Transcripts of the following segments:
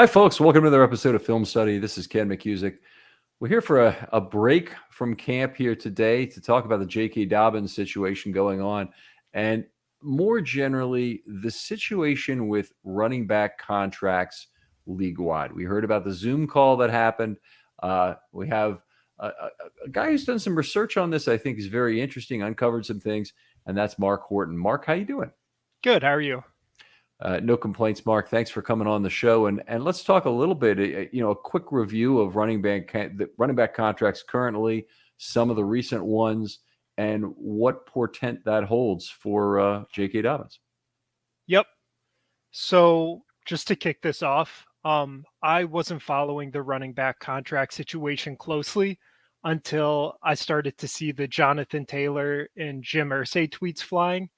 Hi, folks. Welcome to another episode of Film Study. This is Ken McCusick. We're here for a break from camp here today to talk about the J.K. Dobbins situation going on, and more generally, the situation with running back contracts league-wide. We heard about the Zoom call that happened. We have a guy who's done some research on this. I think is very interesting, uncovered some things, and that's Mark Horton. Mark, how you doing? Good. How are you? No complaints, Mark. Thanks for coming on the show, and let's talk a little bit. A quick review of the running back contracts currently, some of the recent ones, and what portent that holds for J.K. Dobbins. Yep. So just to kick this off, I wasn't following the running back contract situation closely until I started to see the Jonathan Taylor and Jim Irsay tweets flying,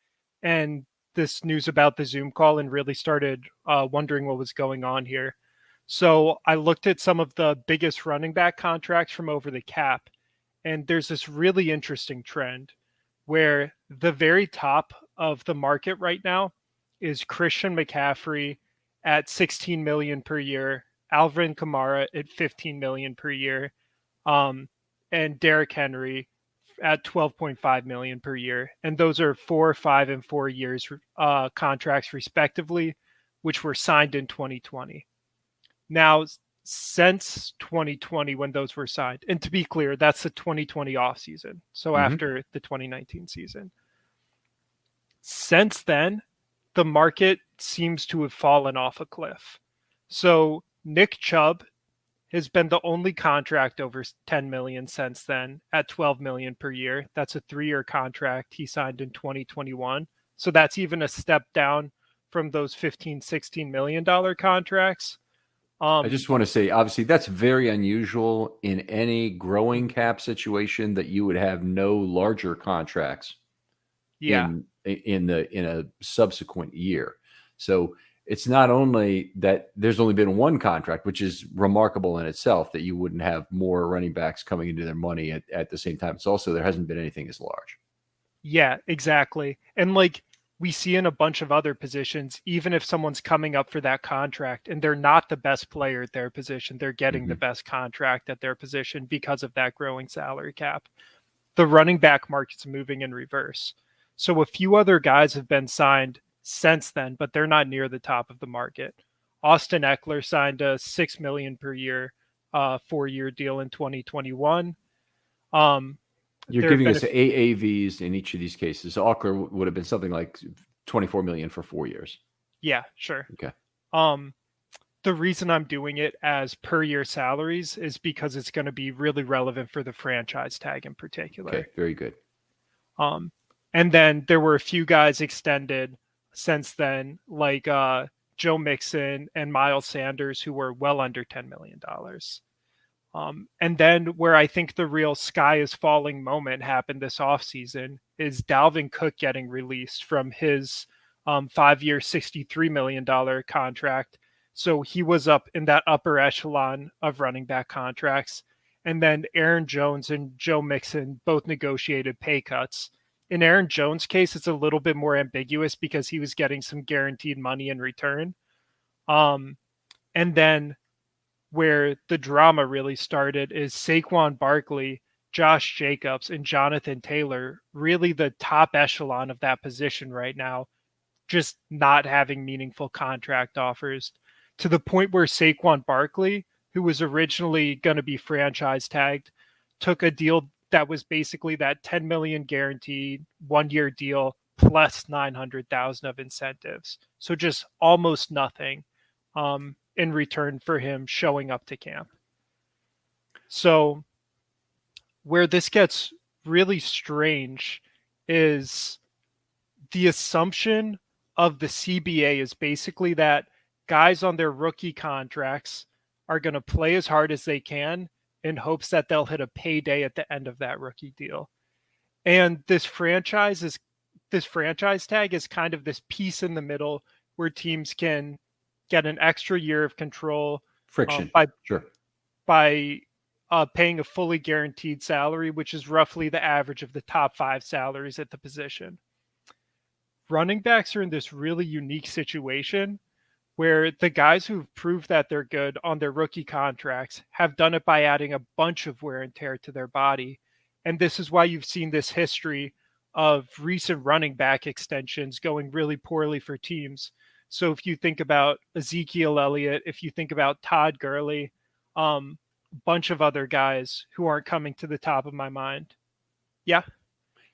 and this news about the Zoom call, and really started wondering what was going on here. So I looked at some of the biggest running back contracts from over the cap, and there's this really interesting trend where the very top of the market right now is Christian McCaffrey at 16 million per year, Alvin Kamara at 15 million per year, and Derrick Henry at 12.5 million per year. And those are 4, 5, and 4 years contracts respectively, which were signed in 2020. Now, since 2020, when those were signed, and to be clear, that's the 2020 offseason, so after the 2019 season. Since then, the market seems to have fallen off a cliff. So Nick Chubb has been the only contract over 10 million since then at 12 million per year. That's a 3-year contract he signed in 2021. So that's even a step down from those 15, $16 million contracts. I just want to say, obviously, that's very unusual in any growing cap situation that you would have no larger contracts in a subsequent year. So it's not only that there's only been one contract, which is remarkable in itself, that you wouldn't have more running backs coming into their money at the same time. It's also there hasn't been anything as large. Yeah, exactly. And we see in a bunch of other positions, even if someone's coming up for that contract and they're not the best player at their position, they're getting the best contract at their position because of that growing salary cap. The running back market's moving in reverse. So a few other guys have been signed since then, but they're not near the top of the market. Austin Eckler signed a $6 million per year 4-year deal in 2021. You're giving us AAVs in each of these cases. Eckler would have been something like 24 million for 4 years. Yeah, sure. Okay. The reason I'm doing it as per year salaries is because it's going to be really relevant for the franchise tag in particular. Okay, very good. And then there were a few guys extended since then, like Joe Mixon and Miles Sanders, who were well under $10 million. And then where I think the real sky is falling moment happened this offseason is Dalvin Cook getting released from his 5-year, $63 million contract. So he was up in that upper echelon of running back contracts. And then Aaron Jones and Joe Mixon both negotiated pay cuts. In Aaron Jones' case, it's a little bit more ambiguous because he was getting some guaranteed money in return. And then where the drama really started is Saquon Barkley, Josh Jacobs, and Jonathan Taylor, really the top echelon of that position right now, just not having meaningful contract offers, to the point where Saquon Barkley, who was originally going to be franchise tagged, took a deal that was basically that 10 million guaranteed 1-year deal plus 900,000 of incentives. So just almost nothing in return for him showing up to camp. So where this gets really strange is the assumption of the CBA is basically that guys on their rookie contracts are going to play as hard as they can in hopes that they'll hit a payday at the end of that rookie deal. And this franchise tag is kind of this piece in the middle where teams can get an extra year of control friction by paying a fully guaranteed salary, which is roughly the average of the top 5 salaries at the position. Running backs are in this really unique situation where the guys who've proved that they're good on their rookie contracts have done it by adding a bunch of wear and tear to their body. And this is why you've seen this history of recent running back extensions going really poorly for teams. So if you think about Ezekiel Elliott, if you think about Todd Gurley, bunch of other guys who aren't coming to the top of my mind. Yeah.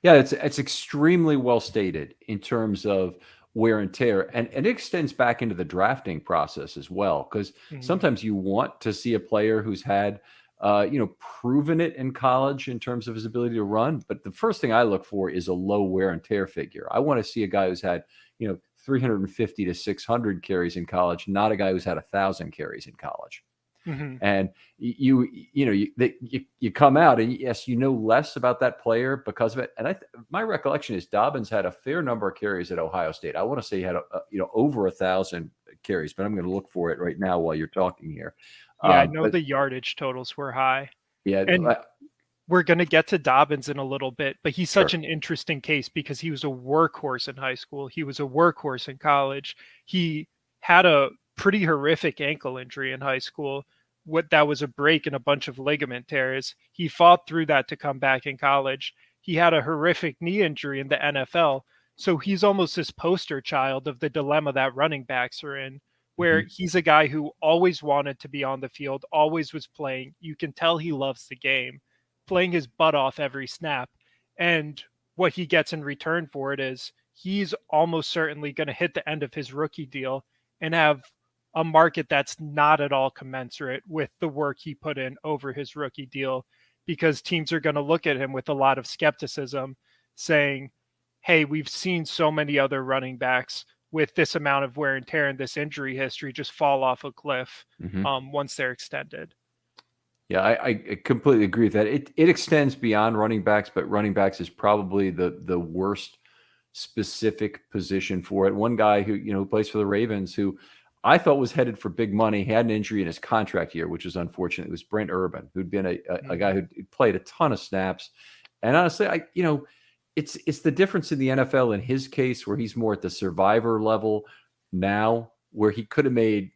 Yeah, it's extremely well stated in terms of wear and tear, and it extends back into the drafting process as well. Because Mhm. sometimes you want to see a player who's had, proven it in college in terms of his ability to run. But the first thing I look for is a low wear and tear figure. I want to see a guy who's had, 350 to 600 carries in college, not a guy who's had 1,000 carries in college. Mhm. And you come out and yes, less about that player because of it. And my recollection is Dobbins had a fair number of carries at Ohio State. I want to say he had over 1,000 carries, but I'm going to look for it right now while you're talking here. Yeah, I know But the yardage totals were high. yeah, And we're going to get to Dobbins in a little bit, but he's such sure. an interesting case because he was a workhorse in high school. He was a workhorse in college. He had a pretty horrific ankle injury in high school. What that was a break and a bunch of ligament tears. He fought through that to come back in college. He had a horrific knee injury in the NFL. So he's almost this poster child of the dilemma that running backs are in, where Mhm. he's a guy who always wanted to be on the field, always was playing. You can tell he loves the game, playing his butt off every snap. And what he gets in return for it is he's almost certainly going to hit the end of his rookie deal and have a market that's not at all commensurate with the work he put in over his rookie deal, because teams are going to look at him with a lot of skepticism, saying, hey, we've seen so many other running backs with this amount of wear and tear and this injury history just fall off a cliff Mhm. once they're extended. Yeah, I completely agree with that. It extends beyond running backs, but running backs is probably the worst specific position for it. One guy who plays for the Ravens, who I thought was headed for big money, he had an injury in his contract year, which was unfortunate. It was Brent Urban, who'd been a guy who played a ton of snaps. And honestly, it's the difference in the NFL in his case, where he's more at the survivor level now, where he could have made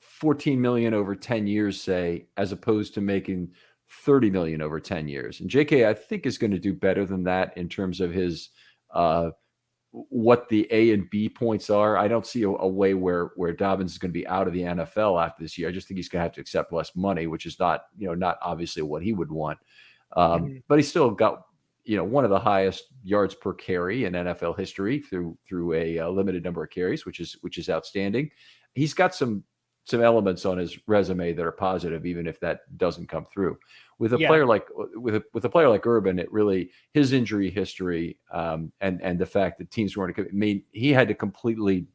14 million over 10 years, say, as opposed to making 30 million over 10 years. And JK, I think, is going to do better than that in terms of his what the A and B points are. I don't see a way where Dobbins is going to be out of the NFL after this year. I just think he's going to have to accept less money, which is not obviously what he would want. Mhm. But he's still got one of the highest yards per carry in NFL history through a limited number of carries, which is outstanding. He's got some elements on his resume that are positive, even if that doesn't come through. With a Yeah. player like with a player like Urban, it really, his injury history, and the fact that teams weren't. I mean, he had to completely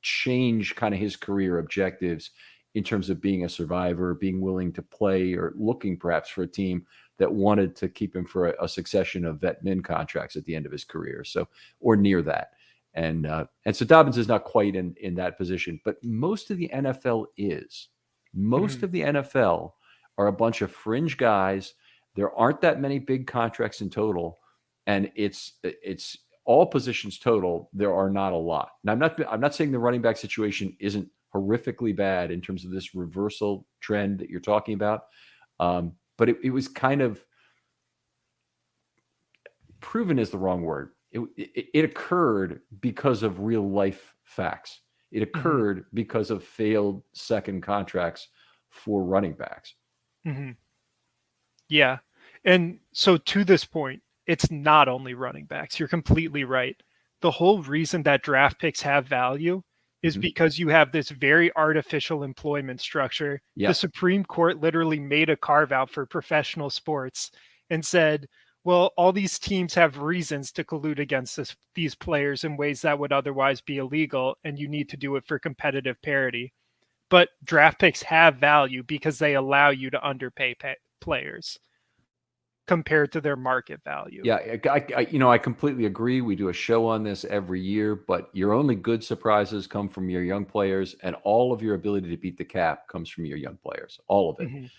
change kind of his career objectives in terms of being a survivor, being willing to play, or looking perhaps for a team that wanted to keep him for a succession of vet min contracts at the end of his career, so, or near that. And so Dobbins is not quite in that position, but most of the NFL is. Most Mhm. of the NFL are a bunch of fringe guys. There aren't that many big contracts in total, and it's all positions total. There are not a lot. Now, I'm not saying the running back situation isn't horrifically bad in terms of this reversal trend that you're talking about, but it was kind of proven is the wrong word. It occurred because of real life facts. It Mhm. occurred because of failed second contracts for running backs. Mhm. Yeah. And so to this point, it's not only running backs. You're completely right. The whole reason that draft picks have value is Mhm. because you have this very artificial employment structure. The Yes. Supreme Court literally made a carve out for professional sports and said, well, all these teams have reasons to collude against these players in ways that would otherwise be illegal, and you need to do it for competitive parity. But draft picks have value because they allow you to underpay players compared to their market value. Yeah, I completely agree. We do a show on this every year, but your only good surprises come from your young players, and all of your ability to beat the cap comes from your young players. All of it. Mhm.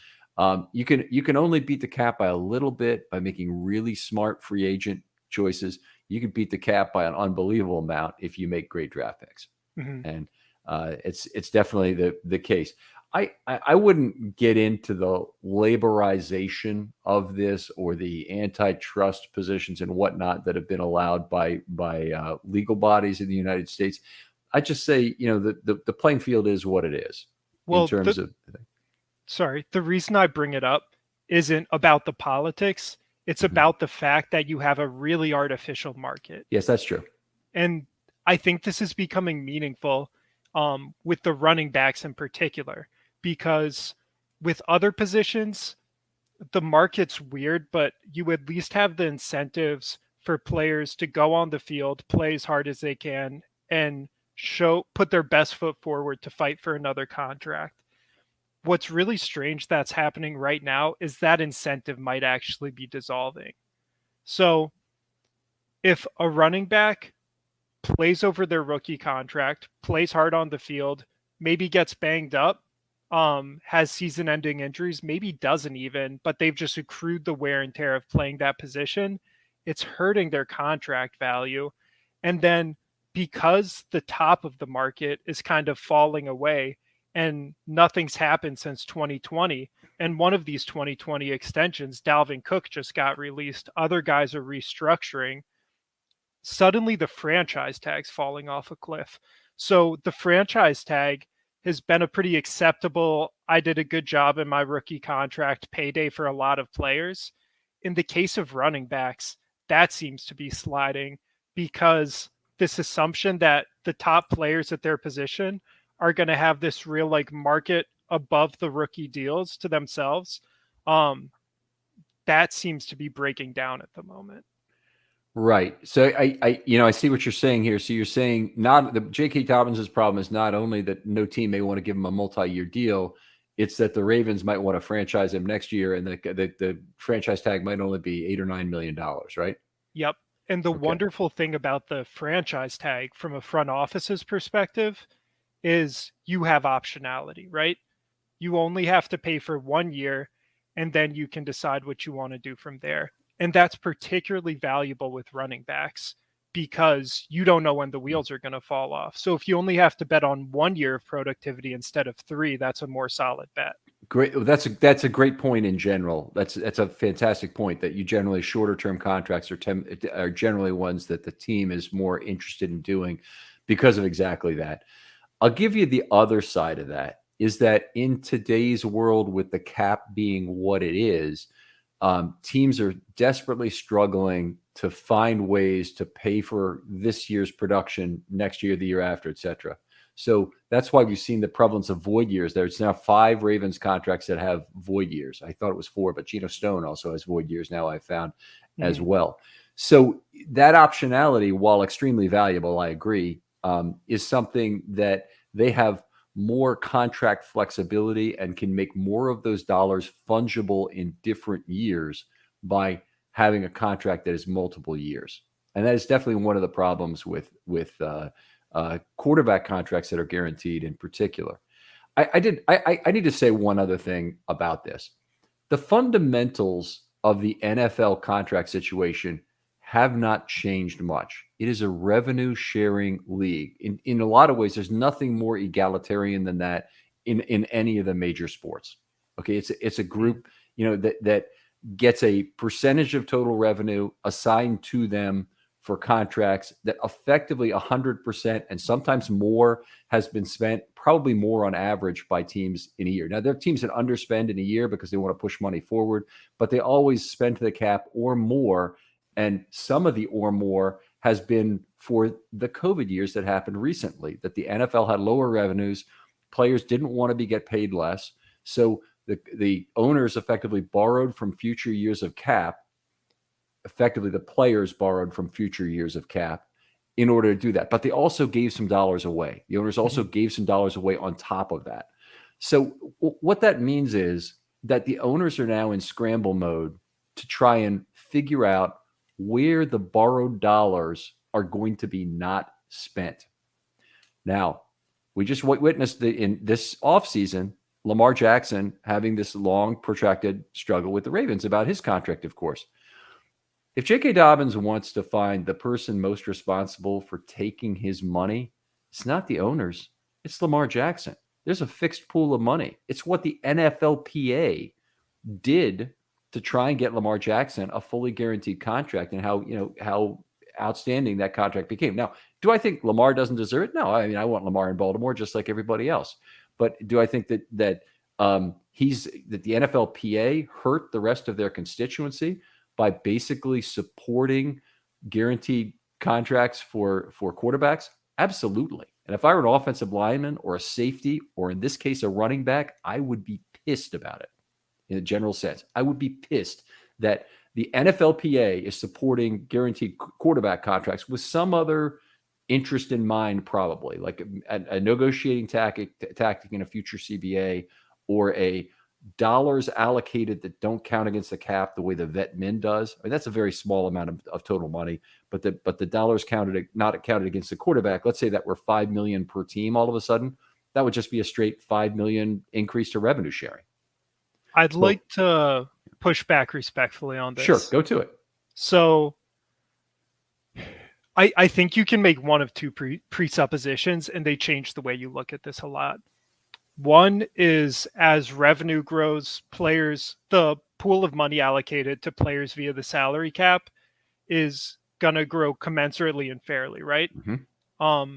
You can only beat the cap by a little bit by making really smart free agent choices. You can beat the cap by an unbelievable amount if you make great draft picks. Mhm. And It's definitely the case. I wouldn't get into the laborization of this or the antitrust positions and whatnot that have been allowed by legal bodies in the United States. I just say, the playing field is what it is in Well, terms of. the reason I bring it up isn't about the politics. It's Mhm. about the fact that you have a really artificial market. Yes, that's true. And I think this is becoming meaningful with the running backs in particular, because with other positions, the market's weird, but you at least have the incentives for players to go on the field, play as hard as they can, and put their best foot forward to fight for another contract. What's really strange that's happening right now is that incentive might actually be dissolving. So if a running back plays over their rookie contract, plays hard on the field, maybe gets banged up, has season ending injuries, maybe doesn't even, but they've just accrued the wear and tear of playing that position. It's hurting their contract value. And then because the top of the market is kind of falling away and nothing's happened since 2020, and one of these 2020 extensions, Dalvin Cook, just got released, other guys are restructuring, suddenly the franchise tag's falling off a cliff. So the franchise tag has been a pretty acceptable, I did a good job in my rookie contract payday for a lot of players. In the case of running backs, that seems to be sliding because this assumption that the top players at their position are going to have this real like market above the rookie deals to themselves. Um, that seems to be breaking down at the moment. Right. So I see what you're saying here. So you're saying not the J.K. Dobbins' problem is not only that no team may want to give him a multi-year deal, it's that the Ravens might want to franchise him next year, and the franchise tag might only be $8 or $9 million, right? Yep. And the Okay. wonderful thing about the franchise tag from a front office's perspective is you have optionality, right? You only have to pay for 1 year and then you can decide what you want to do from there. And that's particularly valuable with running backs because you don't know when the wheels are going to fall off. So if you only have to bet on 1 year of productivity instead of three, that's a more solid bet. Great. That's a great point in general. That's a fantastic point that you generally shorter term contracts are generally ones that the team is more interested in doing because of exactly that. I'll give you the other side of that is that in today's world, with the cap being what it is, teams are desperately struggling to find ways to pay for this year's production next year, the year after, et cetera. So that's why we've seen the prevalence of void years. There's now 5 Ravens contracts that have void years. I thought it was 4, but Geno Stone also has void years now, I found as Mhm. well. So that optionality, while extremely valuable, I agree, is something that they have more contract flexibility and can make more of those dollars fungible in different years by having a contract that is multiple years. And that is definitely one of the problems with quarterback contracts that are guaranteed in particular. I need to say one other thing about this. The fundamentals of the NFL contract situation have not changed much. It is a revenue sharing league. In a lot of ways, there's nothing more egalitarian than that in any of the major sports. Okay, it's a Mhm. group, that gets a percentage of total revenue assigned to them for contracts that effectively 100% and sometimes more has been spent, probably more on average by teams in a year. Now, there are teams that underspend in a year because they want to push money forward, but they always spend to the cap or more. And some of the or more has been for the COVID years that happened recently, that the NFL had lower revenues. Players didn't want to get paid less. So the owners effectively borrowed from future years of cap. Effectively, the players borrowed from future years of cap in order to do that. But they also gave some dollars away. The owners also Mhm. gave some dollars away on top of that. So what that means is that the owners are now in scramble mode to try and figure out where the borrowed dollars are going to be not spent. Now, we just witnessed in this offseason, Lamar Jackson having this long, protracted struggle with the Ravens about his contract, of course. If J.K. Dobbins wants to find the person most responsible for taking his money, it's not the owners. It's Lamar Jackson. There's a fixed pool of money. It's what the NFLPA did to try and get Lamar Jackson a fully guaranteed contract, and how outstanding that contract became. Now, do I think Lamar doesn't deserve it? No. I mean, I want Lamar in Baltimore just like everybody else. But do I think that the NFLPA hurt the rest of their constituency by basically supporting guaranteed contracts for quarterbacks? Absolutely. And if I were an offensive lineman or a safety, or in this case, a running back, I would be pissed about it in a general sense. I would be pissed that the NFLPA is supporting guaranteed quarterback contracts with some other interest in mind, probably like a negotiating tactic in a future CBA, or a dollars allocated that don't count against the cap the way the vet min does. I mean, that's a very small amount of total money, but the dollars not counted against the quarterback. Let's say that we're $5 million per team. All of a sudden, that would just be a straight $5 million increase to revenue sharing. I'd like to push back respectfully on this. Sure, go to it. So I think you can make one of two presuppositions, and they change the way you look at this a lot. One is, as revenue grows, the pool of money allocated to players via the salary cap is going to grow commensurately and fairly, right? Mm-hmm.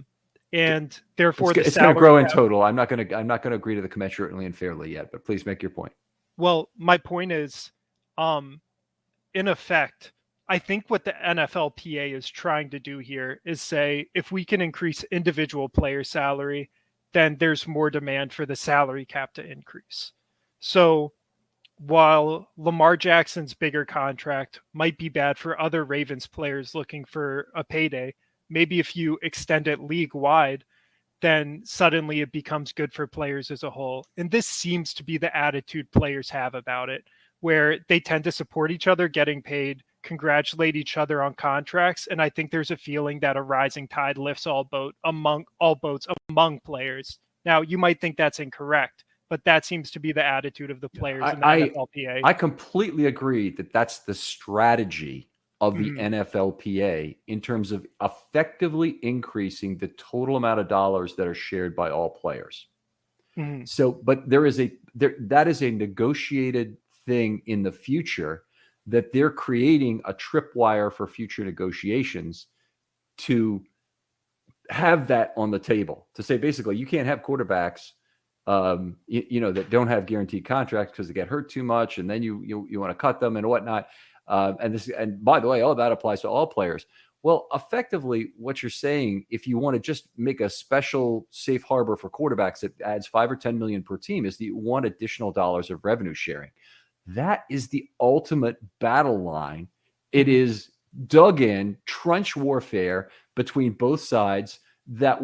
And therefore it's going to grow in total. I'm not going to agree to the commensurately and fairly yet, but please make your point. Well, my point is, in effect, I think what the NFLPA is trying to do here is say, if we can increase individual player salary, then there's more demand for the salary cap to increase. So while Lamar Jackson's bigger contract might be bad for other Ravens players looking for a payday, maybe if you extend it league-wide, then suddenly it becomes good for players as a whole. And this seems to be the attitude players have about it, where they tend to support each other getting paid, congratulate each other on contracts, and I think there's a feeling that a rising tide lifts all boats among players. Now, you might think that's incorrect, but that seems to be the attitude of the players in the NFLPA. I completely agree that that's the strategy of the NFLPA in terms of effectively increasing the total amount of dollars that are shared by all players. Mm-hmm. So, but that is a negotiated thing in the future, that they're creating a tripwire for future negotiations to have that on the table, to say, basically, you can't have quarterbacks, that don't have guaranteed contracts because they get hurt too much, and then you want to cut them and whatnot. And by the way, all that applies to all players. Well, effectively, what you're saying, if you want to just make a special safe harbor for quarterbacks that adds 5 or 10 million per team, is that you want additional dollars of revenue sharing. That is the ultimate battle line. It is dug in trench warfare between both sides. That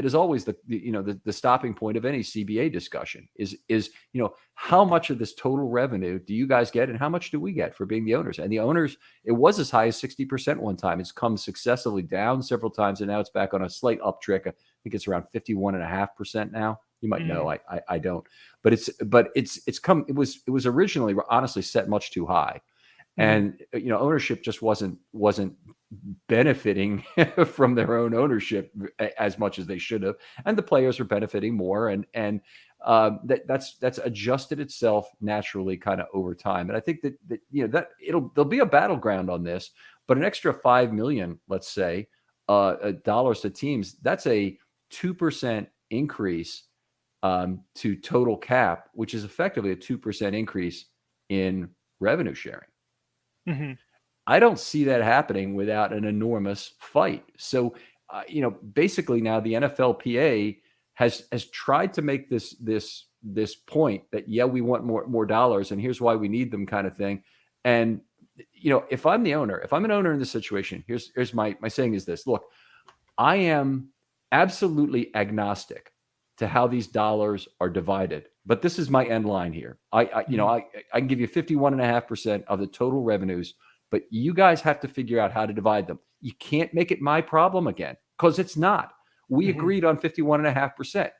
is always the stopping point of any CBA discussion is how much of this total revenue do you guys get, and how much do we get for being the owners? And the owners, it was as high as 60% one time. It's come successively down several times, and now it's back on a slight uptrick. I think it's around 51.5% now. You might know, I don't, but it's come. It was originally honestly set much too high, and ownership just wasn't benefiting from their own ownership as much as they should have, and the players are benefiting more, and that's adjusted itself naturally kind of over time. And I think that there'll be a battleground on this, but an extra $5 million, let's say, dollars to teams, that's a 2% increase to total cap, which is effectively a 2% increase in revenue sharing. Mm-hmm. I don't see that happening without an enormous fight. So, basically now the NFLPA has tried to make this point that, we want more dollars, and here's why we need them, kind of thing. And, if I'm the owner, if I'm an owner in this situation, here's my saying is this: look, I am absolutely agnostic to how these dollars are divided, but this is my end line here. I can give you 51.5% of the total revenues, but you guys have to figure out how to divide them. You can't make it my problem again, because it's not. We agreed on 51.5%.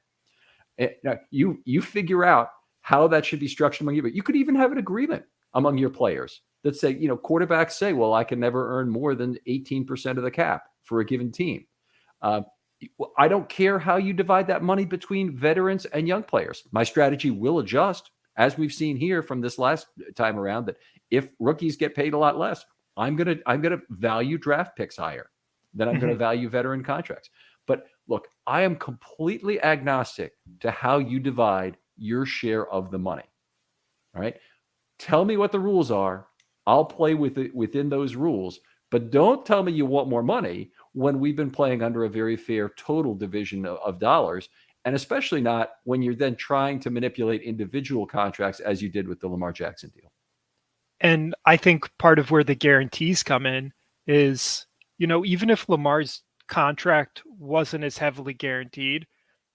Now you figure out how that should be structured among you, but you could even have an agreement among your players that say, quarterbacks say, well, I can never earn more than 18% of the cap for a given team. I don't care how you divide that money between veterans and young players. My strategy will adjust, as we've seen here from this last time around, that if rookies get paid a lot less, I'm gonna value draft picks higher than I'm gonna Mhm. value veteran contracts. But look, I am completely agnostic to how you divide your share of the money. All right. Tell me what the rules are. I'll play with it within those rules, but don't tell me you want more money when we've been playing under a very fair total division of dollars, and especially not when you're then trying to manipulate individual contracts as you did with the Lamar Jackson deal. And I think part of where the guarantees come in is, even if Lamar's contract wasn't as heavily guaranteed,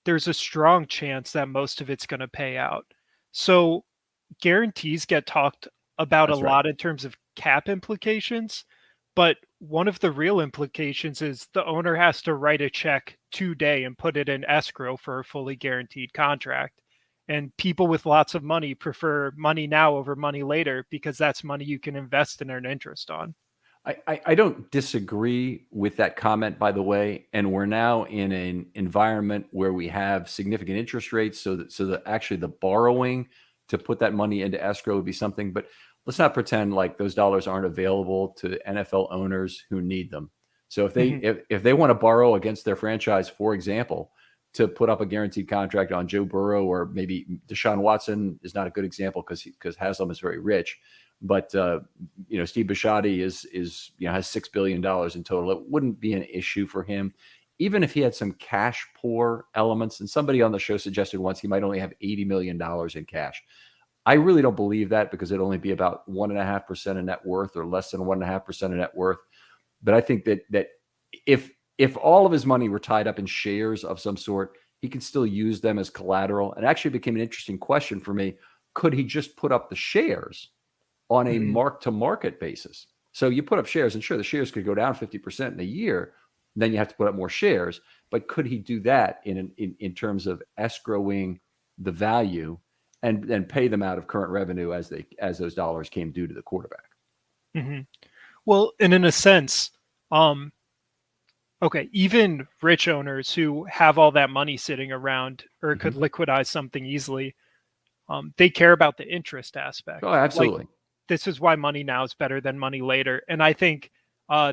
there's a strong chance that most of it's going to pay out. So guarantees get talked about a That's right. lot in terms of cap implications, but one of the real implications is the owner has to write a check today and put it in escrow for a fully guaranteed contract. And people with lots of money prefer money now over money later because that's money you can invest and earn interest on. I don't disagree with that comment, by the way. And we're now in an environment where we have significant interest rates, so that actually the borrowing to put that money into escrow would be something. But let's not pretend like those dollars aren't available to NFL owners who need them. So if they Mhm. if they want to borrow against their franchise, for example, to put up a guaranteed contract on Joe Burrow, or maybe Deshaun Watson is not a good example because Haslam is very rich, but Steve Bisciotti is has $6 billion in total. It wouldn't be an issue for him, even if he had some cash poor elements. And somebody on the show suggested once he might only have $80 million in cash. I really don't believe that, because it'd only be about 1.5% of net worth, or less than 1.5% of net worth. But I think that if all of his money were tied up in shares of some sort, he could still use them as collateral. And actually became an interesting question for me. Could he just put up the shares on a Mhm. mark to market basis? So you put up shares, and sure, the shares could go down 50% in a year. Then you have to put up more shares. But could he do that in terms of escrowing the value and then pay them out of current revenue as those dollars came due to the quarterback? Mhm. Well, and in a sense, um, okay, even rich owners who have all that money sitting around or could Mm-hmm. liquidize something easily, they care about the interest Oh, aspect. Like, absolutely. this is why money now is better than money later. And I think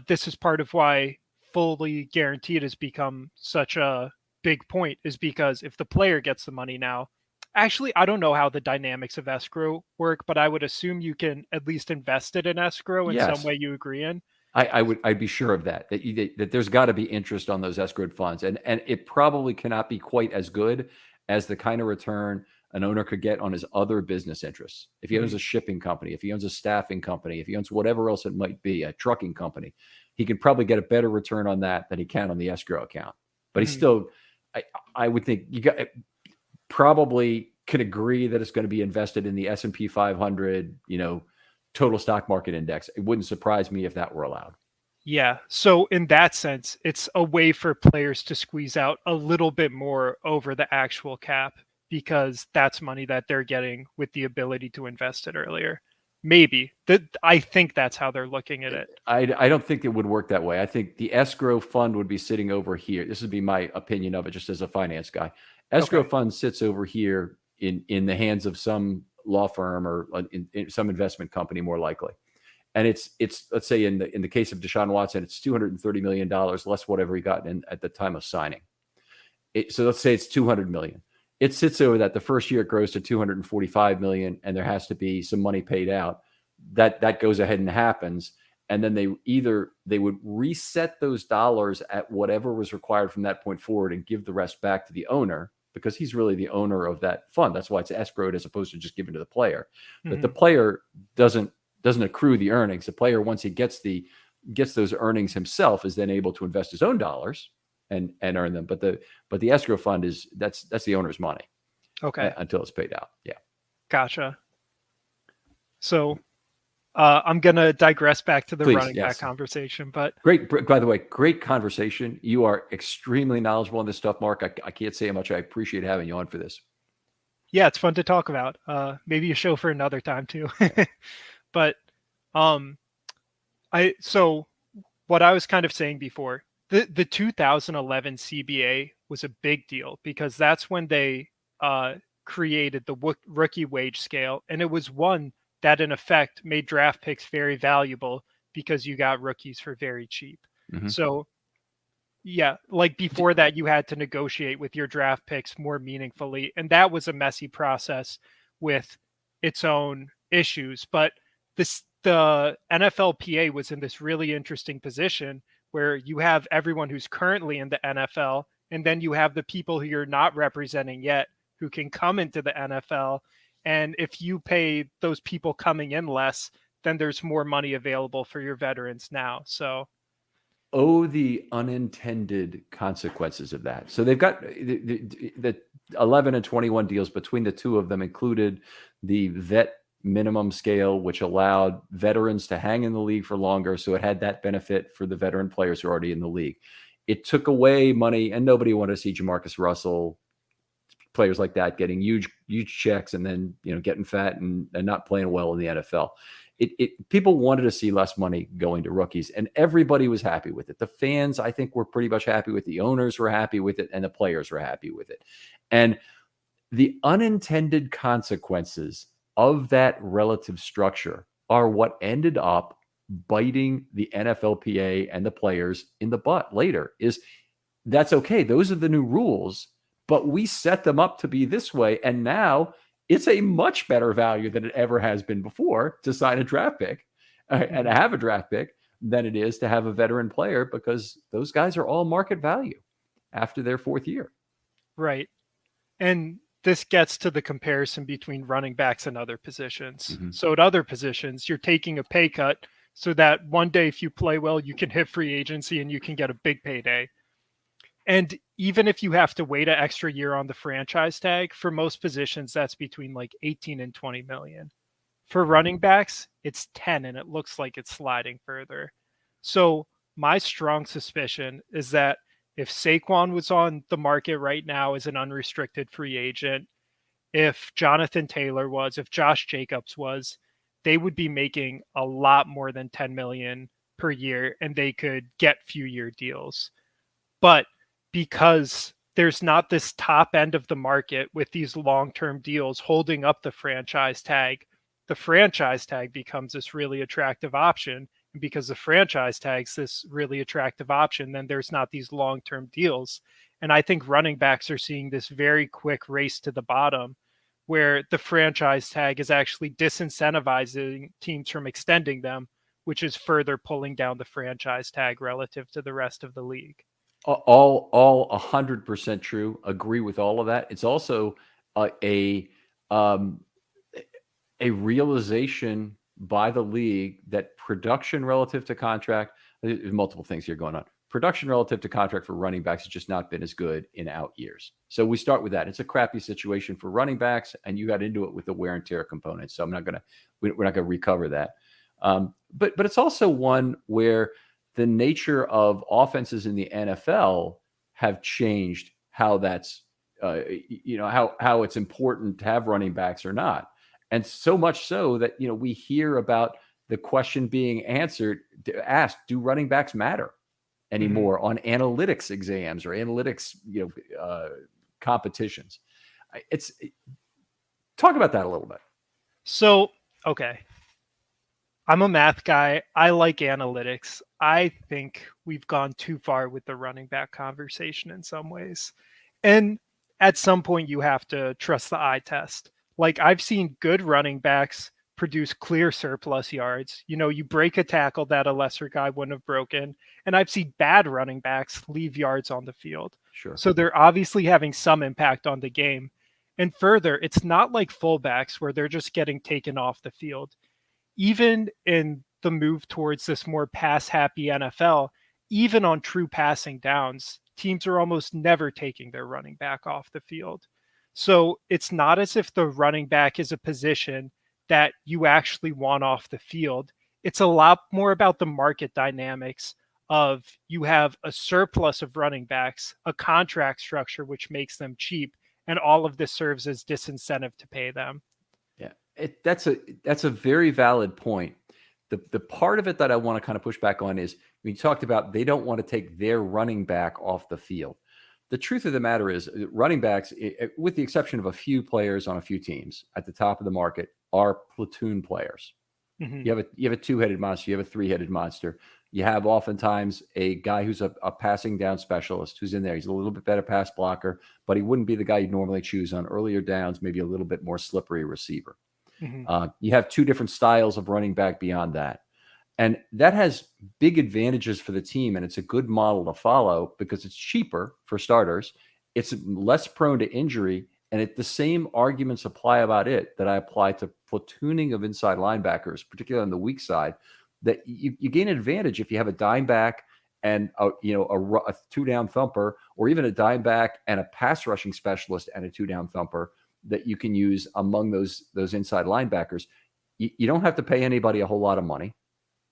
this is part of why fully guaranteed has become such a big point, is because if the player gets the money now, actually, I don't know how the dynamics of escrow work, but I would assume you can at least invest it in escrow in some Yes. way you agree in. I'd be sure of that there's got to be interest on those escrowed funds, and it probably cannot be quite as good as the kind of return an owner could get on his other business interests. If he owns Mhm. a shipping company, if he owns a staffing company, if he owns whatever else it might be, a trucking company, he can probably get a better return on that than he can on the escrow account. But he Mhm. still, I, I would think you got probably could agree that it's going to be invested in the S&P 500, total stock market index. It wouldn't surprise me if that were allowed. Yeah. So in that sense, it's a way for players to squeeze out a little bit more over the actual cap because that's money that they're getting with the ability to invest it earlier. Maybe. That I think that's how they're looking at it. I don't think it would work that way. I think the escrow fund would be sitting over here. This would be my opinion of it, just as a finance guy. Escrow Okay. fund sits over here in the hands of some law firm, or in some investment company, more likely. And it's let's say in the case of Deshaun Watson, it's $230 million less whatever he got in at the time of signing. So let's say it's 200 million. It sits over that. The first year it grows to 245 million, and there has to be some money paid out. That goes ahead and happens, and then they would reset those dollars at whatever was required from that point forward, and give the rest back to the owner, because he's really the owner of that fund. That's why it's escrowed as opposed to just given to the player. But the Mhm. player doesn't accrue the earnings. The player, once he gets those earnings himself, is then able to invest his own dollars and earn them. But the escrow fund that's the owner's money Okay. until it's paid out. Yeah. Gotcha. So I'm gonna digress back to the Please. running back Yes. conversation, but Great. By the way, great conversation. You are extremely knowledgeable on this stuff, Mark. I can't say how much I appreciate having you on for this. yeah, it's fun to talk about. Maybe a show for another time too. Yeah. But um I so what I was kind of saying before The 2011 CBA was a big deal because that's when they created the rookie wage scale, and it was one that in effect made draft picks very valuable because you got rookies for very cheap. Mm-hmm. So yeah, like before that, you had to negotiate with your draft picks more meaningfully, and that was a messy process with its own issues. But the NFLPA was in this really interesting position where you have everyone who's currently in the NFL, and then you have the people who you're not representing yet who can come into the NFL. And if you pay those people coming in less, then there's more money available for your veterans now. So Oh, the unintended consequences of that. So they've got the 11 and 21 deals between the two of them included the vet minimum scale, which allowed veterans to hang in the league for longer. So it had that benefit for the veteran players who are already in the league. It took away money, and nobody wanted to see Jamarcus Russell, players like that, getting huge checks and then getting fat and not playing well in the NFL. People wanted to see less money going to rookies, and everybody was happy with it. The fans, I think, were pretty much happy with it. The owners were happy with it, and the players were happy with it. And the unintended consequences of that relative structure are what ended up biting the NFLPA and the players in the butt later. Is that's okay. Those are the new rules, but we set them up to be this way, and now it's a much better value than it ever has been before to sign a draft pick and to have a draft pick than it is to have a veteran player, because those guys are all market value after their fourth year. right. And this gets to the comparison between running backs and other positions. Mm-hmm. So at other positions, you're taking a pay cut so that one day if you play well, you can hit free agency and you can get a big payday. And even if you have to wait an extra year on the franchise tag, for most positions, that's between like 18 and 20 million. For running backs, it's 10, and it looks like it's sliding further. So my strong suspicion is that if Saquon was on the market right now as an unrestricted free agent, if Jonathan Taylor was, if Josh Jacobs was, they would be making a lot more than 10 million per year, and they could get few year deals. But because there's not this top end of the market with these long-term deals holding up the franchise tag becomes this really attractive option. And because the franchise tag's this really attractive option, then there's not these long-term deals. And I think running backs are seeing this very quick race to the bottom where the franchise tag is actually disincentivizing teams from extending them, which is further pulling down the franchise tag relative to the rest of the league. All 100% true. Agree with all of that. It's also a realization by the league that production relative to contract, there's multiple things here going on. Production relative to contract for running backs has just not been as good in out years. So we start with that. It's a crappy situation for running backs, and you got into it with the wear and tear component. So we're not going to recover that. But it's also one where the nature of offenses in the NFL have changed how that's, how it's important to have running backs or not. And so much so that, we hear about the question being asked, do running backs matter anymore on analytics exams or analytics, competitions? Talk about that a little bit. So, okay. I'm a math guy. I like analytics. I think we've gone too far with the running back conversation in some ways. And at some point, you have to trust the eye test. Like, I've seen good running backs produce clear surplus yards. You break a tackle that a lesser guy wouldn't have broken. And I've seen bad running backs leave yards on the field. Sure. So they're obviously having some impact on the game. And further, it's not like fullbacks where they're just getting taken off the field. Even in the move towards this more pass happy NFL, even on true passing downs, teams are almost never taking their running back off the field. So it's not as if the running back is a position that you actually want off the field. It's a lot more about the market dynamics of you have a surplus of running backs, a contract structure which makes them cheap, and all of this serves as disincentive to pay them. Yeah, that's a very valid point. The part of it that I want to kind of push back on is We talked about they don't want to take their running back off the field. The truth of the matter is, running backs, with the exception of a few players on a few teams at the top of the market, are platoon players. Mm-hmm. You have a two-headed monster. You have a three-headed monster. You have oftentimes a guy who's a passing down specialist who's in there. He's a little bit better pass blocker, but he wouldn't be the guy you'd normally choose on earlier downs, maybe a little bit more slippery receiver. Mm-hmm. You have two different styles of running back beyond that. And that has big advantages for the team, and it's a good model to follow because it's cheaper for starters. It's less prone to injury, and the same arguments apply about it that I apply to platooning of inside linebackers, particularly on the weak side, that you gain an advantage if you have a dime back and a two-down thumper, or even a dime back and a pass rushing specialist and a two-down thumper that you can use among those inside linebackers. You don't have to pay anybody a whole lot of money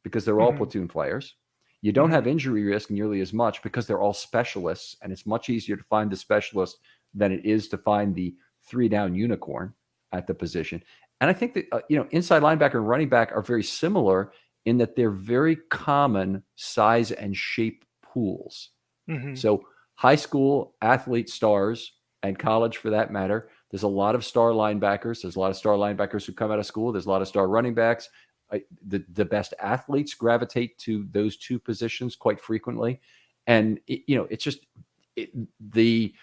because they're all Mm-hmm. platoon players. You don't have injury risk nearly as much because they're all specialists, and it's much easier to find the specialist than it is to find the three-down unicorn at the position. And I think that inside linebacker and running back are very similar in that they're very common size and shape pools. Mm-hmm. So high school athlete stars and college for that matter, there's a lot of star linebackers. There's a lot of star linebackers who come out of school. There's a lot of star running backs. The best athletes gravitate to those two positions quite frequently. And, it's just the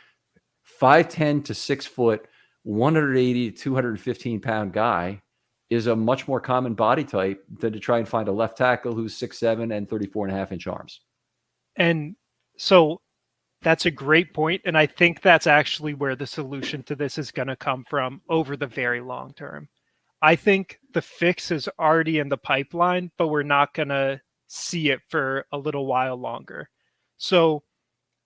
5'10" to 6 foot, 180 to 215 pound guy is a much more common body type than to try and find a left tackle who's 6'7" and 34.5-inch arms. And so that's a great point. And I think that's actually where the solution to this is going to come from over the very long term. I think the fix is already in the pipeline, but we're not going to see it for a little while longer. So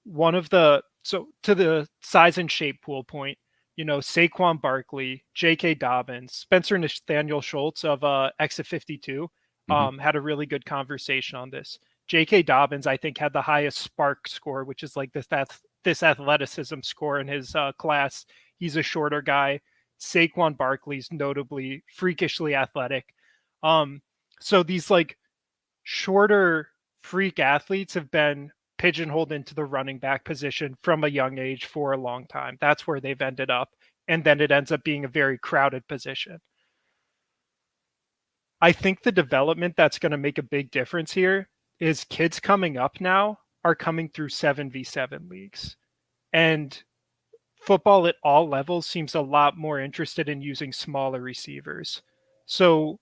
to the size and shape pool point, Saquon Barkley, J.K. Dobbins, Spencer Nathaniel Schultz of Exit 52 had a really good conversation on this. J.K. Dobbins, I think, had the highest spark score, which is like this athleticism score in his class. He's a shorter guy. Saquon Barkley's notably freakishly athletic. So these like shorter freak athletes have been pigeonholed into the running back position from a young age for a long time. That's where they've ended up. And then it ends up being a very crowded position. I think the development that's going to make a big difference here is kids coming up now are coming through 7v7 leagues. And football at all levels seems a lot more interested in using smaller receivers. So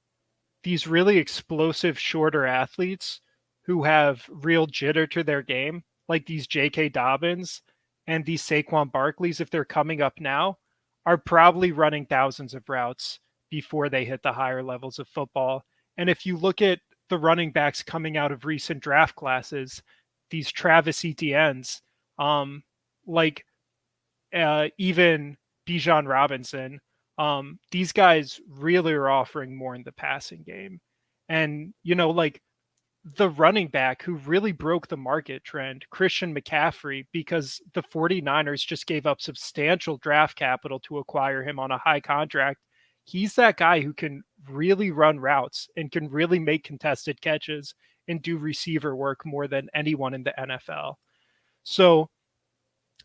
these really explosive, shorter athletes who have real jitter to their game, like these J.K. Dobbins and these Saquon Barkleys, if they're coming up now, are probably running thousands of routes before they hit the higher levels of football. And if you look at the running backs coming out of recent draft classes, these Travis Etienne's, even Bijan Robinson, these guys really are offering more in the passing game. And, the running back who really broke the market trend, Christian McCaffrey, because the 49ers just gave up substantial draft capital to acquire him on a high contract. He's that guy who can really run routes and can really make contested catches and do receiver work more than anyone in the NFL. So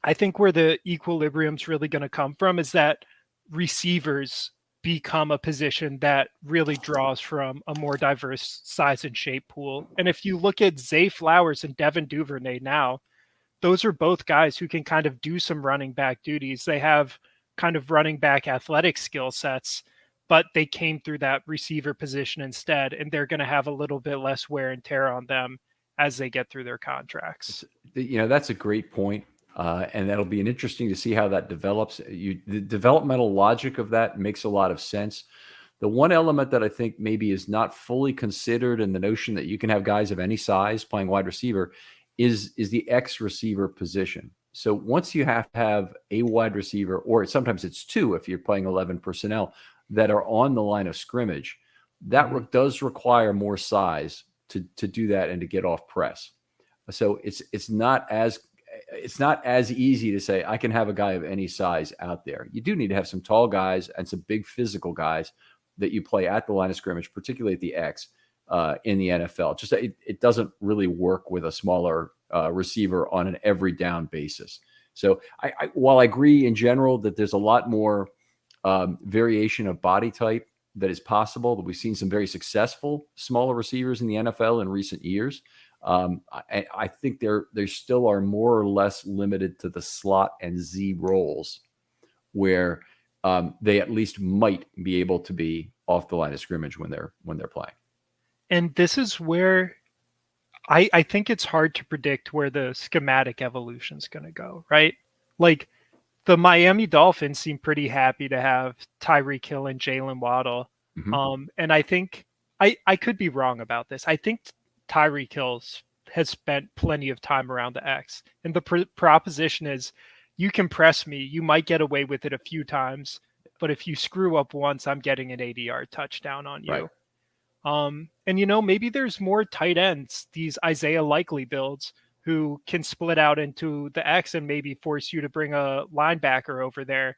I think where the equilibrium's really going to come from is that receivers become a position that really draws from a more diverse size and shape pool. And if you look at Zay Flowers and Devin Duvernay now, those are both guys who can kind of do some running back duties. They have kind of running back athletic skill sets, but they came through that receiver position instead, and they're going to have a little bit less wear and tear on them as they get through their contracts. That's a great point. And that'll be interesting to see how that develops. The developmental logic of that makes a lot of sense. The one element that I think maybe is not fully considered in the notion that you can have guys of any size playing wide receiver is the X receiver position. So once you have to have a wide receiver, or sometimes it's two if you're playing 11 personnel that are on the line of scrimmage, that does require more size to do that and to get off press. So it's not as easy to say I can have a guy of any size out there. You do need to have some tall guys and some big physical guys that you play at the line of scrimmage, particularly at the X. in the NFL. Just it doesn't really work with a smaller receiver on an every down basis. So while I agree in general that there's a lot more variation of body type that is possible, that we've seen some very successful smaller receivers in the NFL in recent years. I think they still are more or less limited to the slot and Z roles, where they at least might be able to be off the line of scrimmage when they're playing. And this is where I think it's hard to predict where the schematic evolution is going to go, right? Like the Miami Dolphins seem pretty happy to have Tyreek Hill and Jalen Waddle. And I think I could be wrong about this. I think Tyreek Hill has spent plenty of time around the X. And the proposition is you can press me, you might get away with it a few times, but if you screw up once, I'm getting an 80-yard touchdown on you. Right. And maybe there's more tight ends, these Isaiah Likely builds, who can split out into the X and maybe force you to bring a linebacker over there.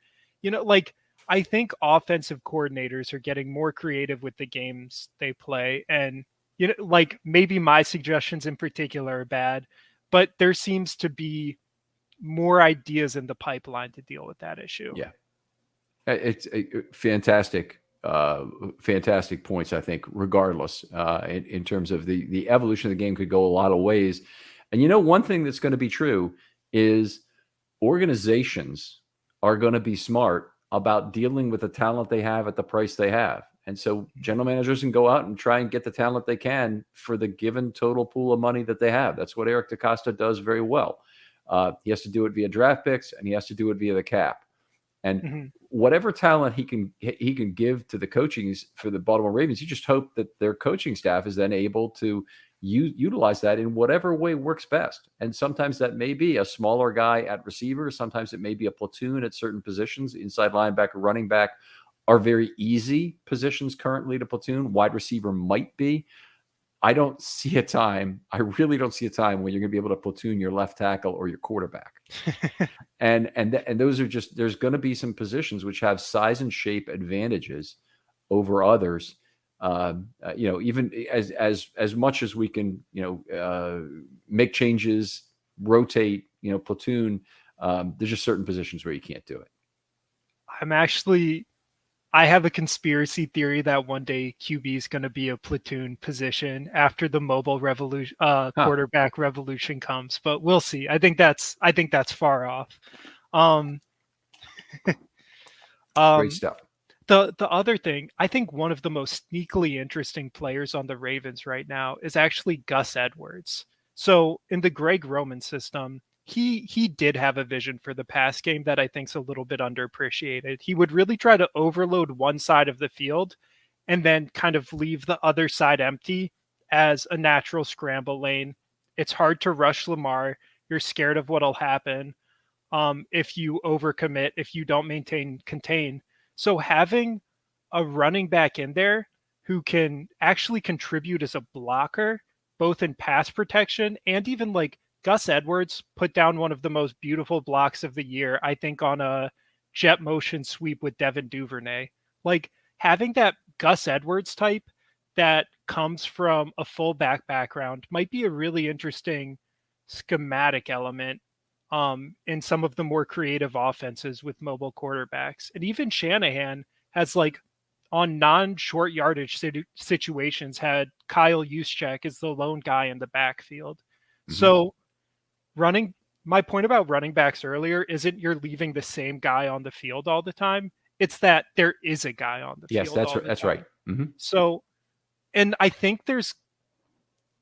I think offensive coordinators are getting more creative with the games they play. And, maybe my suggestions in particular are bad, but there seems to be more ideas in the pipeline to deal with that issue. Yeah. It's fantastic points, I think, regardless, in terms of the evolution of the game could go a lot of ways. And one thing that's going to be true is organizations are going to be smart about dealing with the talent they have at the price they have. And so general managers can go out and try and get the talent they can for the given total pool of money that they have. That's what Eric DeCosta does very well. He has to do it via draft picks, and he has to do it via the cap. And whatever talent he can give to the coachings for the Baltimore Ravens, you just hope that their coaching staff is then able to utilize that in whatever way works best. And sometimes that may be a smaller guy at receiver. Sometimes it may be a platoon at certain positions. Inside linebacker, running back are very easy positions currently to platoon. Wide receiver might be. I really don't see a time when you're going to be able to platoon your left tackle or your quarterback. and those are just, there's going to be some positions which have size and shape advantages over others. Even as much as we can, make changes, rotate, platoon, there's just certain positions where you can't do it. I have a conspiracy theory that one day QB is going to be a platoon position after the mobile revolution, quarterback revolution comes, but we'll see. I think that's far off. Great stuff. The other thing, I think one of the most sneakily interesting players on the Ravens right now is actually Gus Edwards. So in the Greg Roman system, he did have a vision for the pass game that I think is a little bit underappreciated. He would really try to overload one side of the field and then kind of leave the other side empty as a natural scramble lane. It's hard to rush Lamar. You're scared of what'll happen if you overcommit, if you don't contain. So having a running back in there who can actually contribute as a blocker, both in pass protection and even like Gus Edwards put down one of the most beautiful blocks of the year, I think, on a jet motion sweep with Devin Duvernay. Like having that Gus Edwards type that comes from a fullback background might be a really interesting schematic element in some of the more creative offenses with mobile quarterbacks. And even Shanahan has on non-short yardage situations had Kyle Juszczyk as the lone guy in the backfield. So my point about running backs earlier isn't you're leaving the same guy on the field all the time. It's that there is a guy on the field. Yes, that's right. So, and I think there's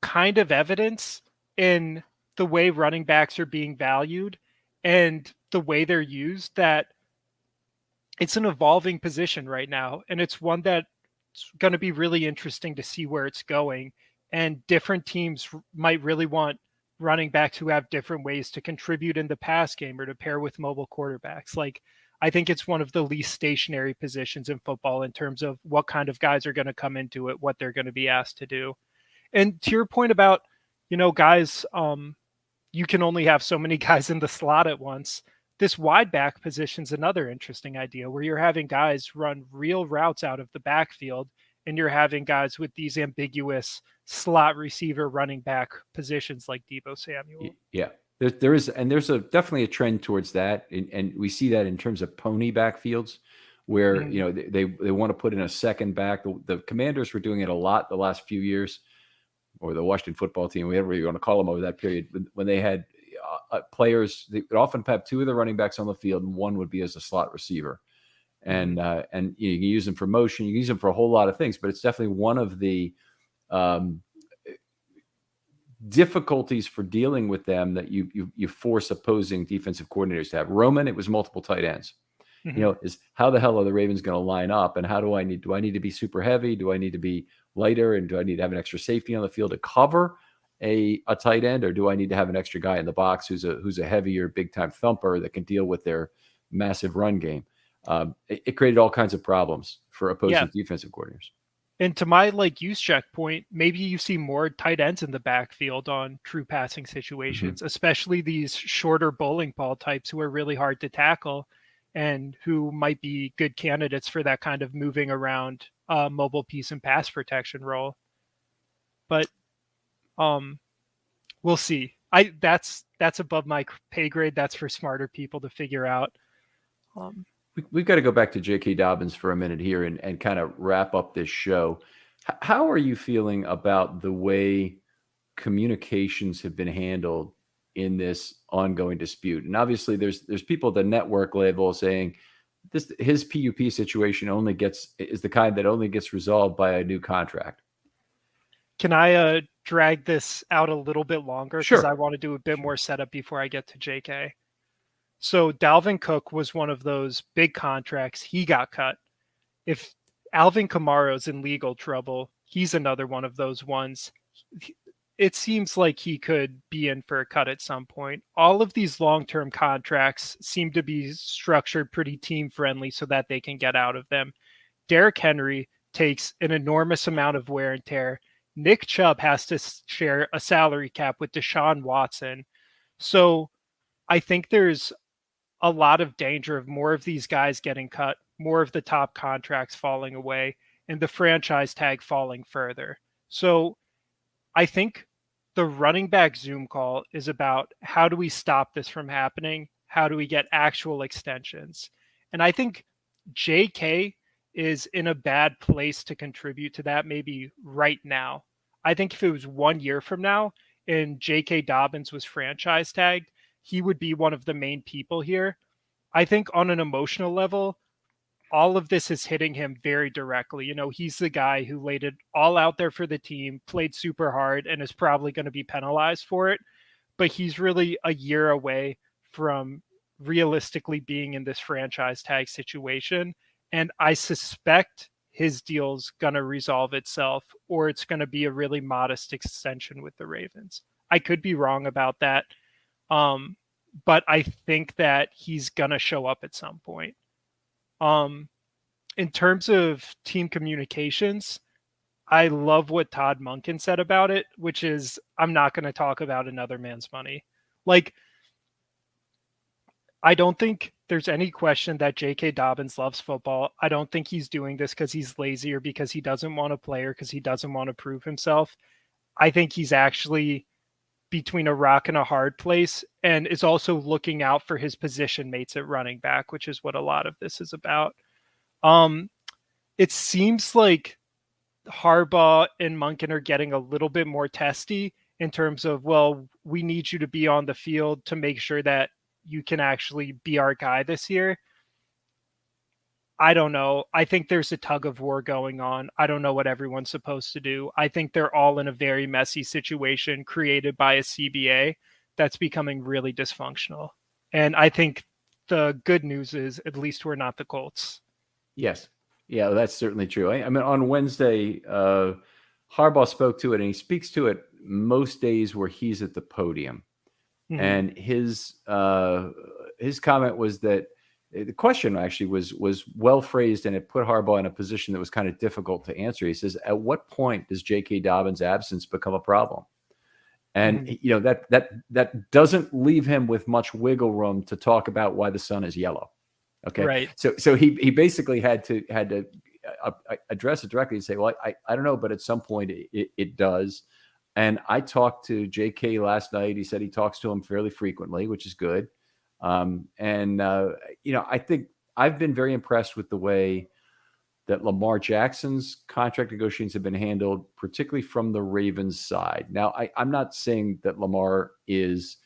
kind of evidence in the way running backs are being valued and the way they're used that it's an evolving position right now. And it's one that's going to be really interesting to see where it's going. And different teams might really want running backs who have different ways to contribute in the pass game or to pair with mobile quarterbacks. I think it's one of the least stationary positions in football in terms of what kind of guys are going to come into it, what they're going to be asked to do. And to your point about, guys, you can only have so many guys in the slot at once. This wide back position is another interesting idea where you're having guys run real routes out of the backfield and you're having guys with these ambiguous slot receiver running back positions like Deebo Samuel. Yeah. There is, and there's definitely a trend towards that, and we see that in terms of pony backfields, where they want to put in a second back. The Commanders were doing it a lot the last few years, or the Washington football team, whatever you want to call them, over that period when they had players. They would often have two of the running backs on the field, and one would be as a slot receiver, and you can use them for motion, you can use them for a whole lot of things, but it's definitely one of the difficulties for dealing with them that you force opposing defensive coordinators to have. Roman, it was multiple tight ends. Is how the hell are the Ravens going to line up, and do I need to be super heavy? Do I need to be lighter? And do I need to have an extra safety on the field to cover a tight end, or do I need to have an extra guy in the box who's a heavier, big time thumper that can deal with their massive run game? It created all kinds of problems for opposing defensive coordinators. And to my use check point, maybe you see more tight ends in the backfield on true passing situations, especially these shorter bowling ball types who are really hard to tackle and who might be good candidates for that kind of moving around mobile piece and pass protection role. But we'll see. That's above my pay grade. That's for smarter people to figure out. We've got to go back to J.K. Dobbins for a minute here and kind of wrap up this show. How are you feeling about the way communications have been handled in this ongoing dispute? And obviously there's people at the network level saying his PUP situation is the kind that only gets resolved by a new contract. Can I drag this out a little bit longer? Because I want to do a bit more setup before I get to JK. So Dalvin Cook was one of those big contracts. He got cut. If Alvin Kamara's in legal trouble, he's another one of those ones. It seems like he could be in for a cut at some point. All of these long-term contracts seem to be structured pretty team-friendly so that they can get out of them. Derrick Henry takes an enormous amount of wear and tear. Nick Chubb has to share a salary cap with Deshaun Watson. So I think there's a lot of danger of more of these guys getting cut, more of the top contracts falling away, and the franchise tag falling further. So I think the running back Zoom call is about how do we stop this from happening? How do we get actual extensions? And I think JK is in a bad place to contribute to that maybe right now. I think if it was 1 year from now and J.K. Dobbins was franchise tagged, he would be one of the main people here. I think on an emotional level, all of this is hitting him very directly. He's the guy who laid it all out there for the team, played super hard, and is probably going to be penalized for it. But he's really a year away from realistically being in this franchise tag situation. And I suspect his deal's going to resolve itself, or it's going to be a really modest extension with the Ravens. I could be wrong about that. But I think that he's going to show up at some point. In terms of team communications, I love what Todd Monken said about it, which is, I'm not going to talk about another man's money. I don't think there's any question that J.K. Dobbins loves football. I don't think he's doing this because he's lazy or because he doesn't want to play or because he doesn't want to prove himself. I think he's actually between a rock and a hard place and is also looking out for his position mates at running back, which is what a lot of this is about. It seems like Harbaugh and Monken are getting a little bit more testy in terms of, well, we need you to be on the field to make sure that you can actually be our guy this year. I don't know. I think there's a tug of war going on. I don't know what everyone's supposed to do. I think they're all in a very messy situation created by a CBA that's becoming really dysfunctional. And I think the good news is at least we're not the Colts. Yes. Yeah, that's certainly true. I mean, on Wednesday, Harbaugh spoke to it, and he speaks to it most days where he's at the podium. Mm-hmm. And his comment was that the question actually was well phrased, and it put Harbaugh in a position that was kind of difficult to answer. He says, "At what point does J.K. Dobbins' absence become a problem?" And that doesn't leave him with much wiggle room to talk about why the sun is yellow. Okay, right. So he basically had to address it directly and say, well, I don't know, but at some point it does. And I talked to JK last night. He said he talks to him fairly frequently, which is good. I think I've been very impressed with the way that Lamar Jackson's contract negotiations have been handled, particularly from the Ravens side. Now, I'm not saying that Lamar was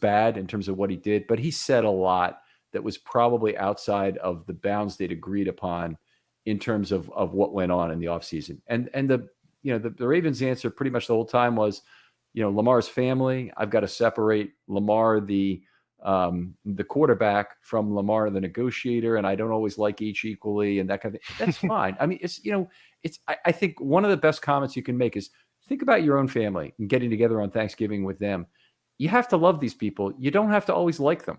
bad in terms of what he did, but he said a lot that was probably outside of the bounds they'd agreed upon in terms of what went on in the offseason. And the Ravens' answer pretty much the whole time was, Lamar's family. I've got to separate Lamar, the quarterback, from Lamar, the negotiator, and I don't always like each equally, and that kind of thing. That's fine. I mean, I think one of the best comments you can make is think about your own family and getting together on Thanksgiving with them. You have to love these people. You don't have to always like them.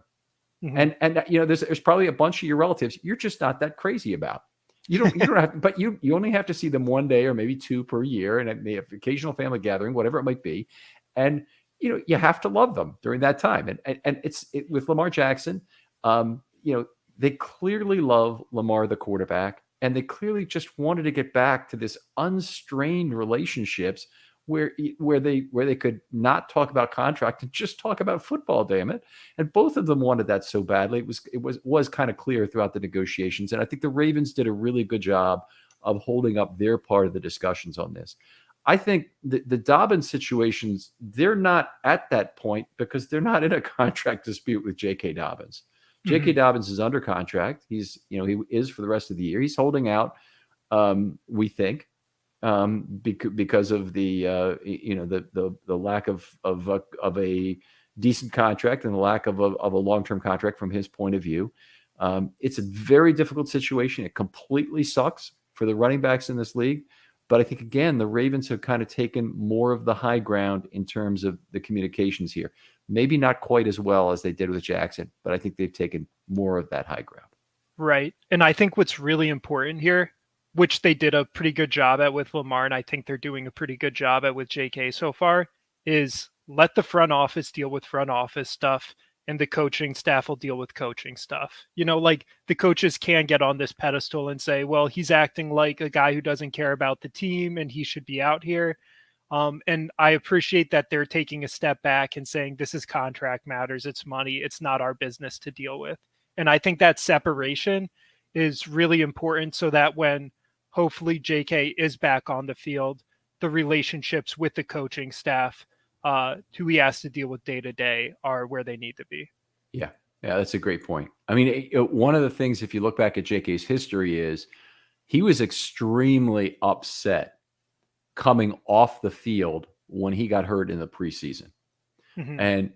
Mm-hmm. And there's probably a bunch of your relatives you're just not that crazy about. You don't have, but you only have to see them one day or maybe two per year, and it may have occasional family gathering, whatever it might be. And you have to love them during that time. And with Lamar Jackson, they clearly love Lamar, the quarterback, and they clearly just wanted to get back to this unstrained relationships where they could not talk about contract and just talk about football, damn it. And both of them wanted that so badly. It was kind of clear throughout the negotiations. And I think the Ravens did a really good job of holding up their part of the discussions on this. I think the Dobbins situations, they're not at that point because they're not in a contract dispute with J.K. Dobbins. Mm-hmm. J.K. Dobbins is under contract. He is for the rest of the year. He's holding out, we think, because of the lack of a decent contract and the lack of a long-term contract from his point of view. It's a very difficult situation. It completely sucks for the running backs in this league. But I think, again, the Ravens have kind of taken more of the high ground in terms of the communications here. Maybe not quite as well as they did with Jackson, but I think they've taken more of that high ground. Right. And I think what's really important here, which they did a pretty good job at with Lamar, and I think they're doing a pretty good job at with JK so far, is let the front office deal with front office stuff, and the coaching staff will deal with coaching stuff. Like the coaches can get on this pedestal and say, well, he's acting like a guy who doesn't care about the team and he should be out here. And I appreciate that they're taking a step back and saying, this is contract matters. It's money. It's not our business to deal with. And I think that separation is really important so that when hopefully JK is back on the field, the relationships with the coaching staff, who he has to deal with day to day, are where they need to be. Yeah, that's a great point. I mean, one of the things, if you look back at JK's history, is he was extremely upset coming off the field when he got hurt in the preseason. Mm-hmm. And,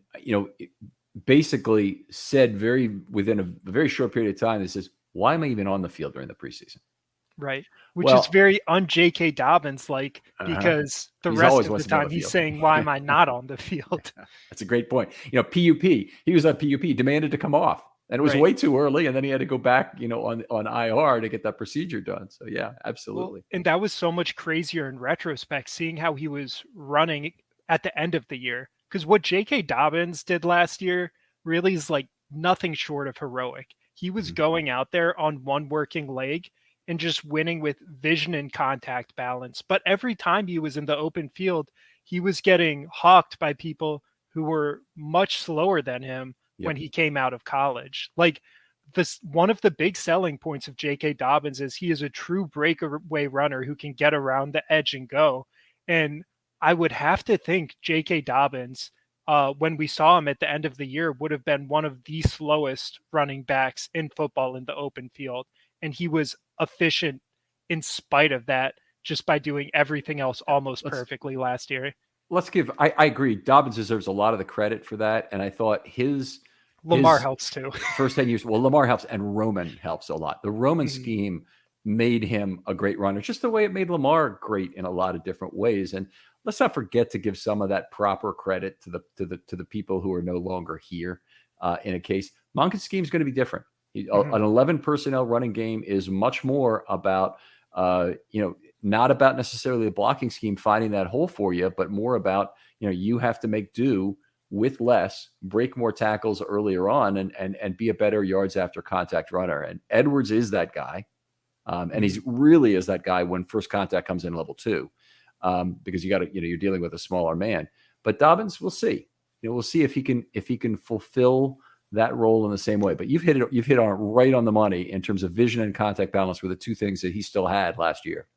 basically said within a very short period of time, he says, why am I even on the field during the preseason? Right. Which is very un-J.K. Dobbins like, because the rest of the time he's saying, why am I not on the field? That's a great point. PUP, he was on PUP, demanded to come off, and it was way too early, and then he had to go back, on IR to get that procedure done. So yeah, absolutely. Well, and that was so much crazier in retrospect, seeing how he was running at the end of the year. Because what J.K. Dobbins did last year really is like nothing short of heroic. He was going out there on one working leg and just winning with vision and contact balance. But every time he was in the open field, he was getting hawked by people who were much slower than him when he came out of college. Like one of the big selling points of J.K. Dobbins is he is a true breakaway runner who can get around the edge and go. And I would have to think J.K. Dobbins, when we saw him at the end of the year, would have been one of the slowest running backs in football in the open field. And he was efficient in spite of that, just by doing everything else almost perfectly last year. I agree. Dobbins deserves a lot of the credit for that. And I thought Lamar helps too. First 10 years. Well, Lamar helps and Roman helps a lot. The Roman scheme made him a great runner, just the way it made Lamar great in a lot of different ways. And let's not forget to give some of that proper credit to the people who are no longer here. In a case, Monken's scheme is going to be different. An 11 personnel running game is much more about, not about necessarily a blocking scheme finding that hole for you, but more about, you have to make do with less, break more tackles earlier on, and be a better yards after contact runner. And Edwards is that guy. And he's really is that guy when first contact comes in level 2, because you got to, you're dealing with a smaller man. But Dobbins, we'll see. We'll see if he can fulfill that role in the same way. But you've hit on it right on the money in terms of vision and contact balance were the two things that he still had last year.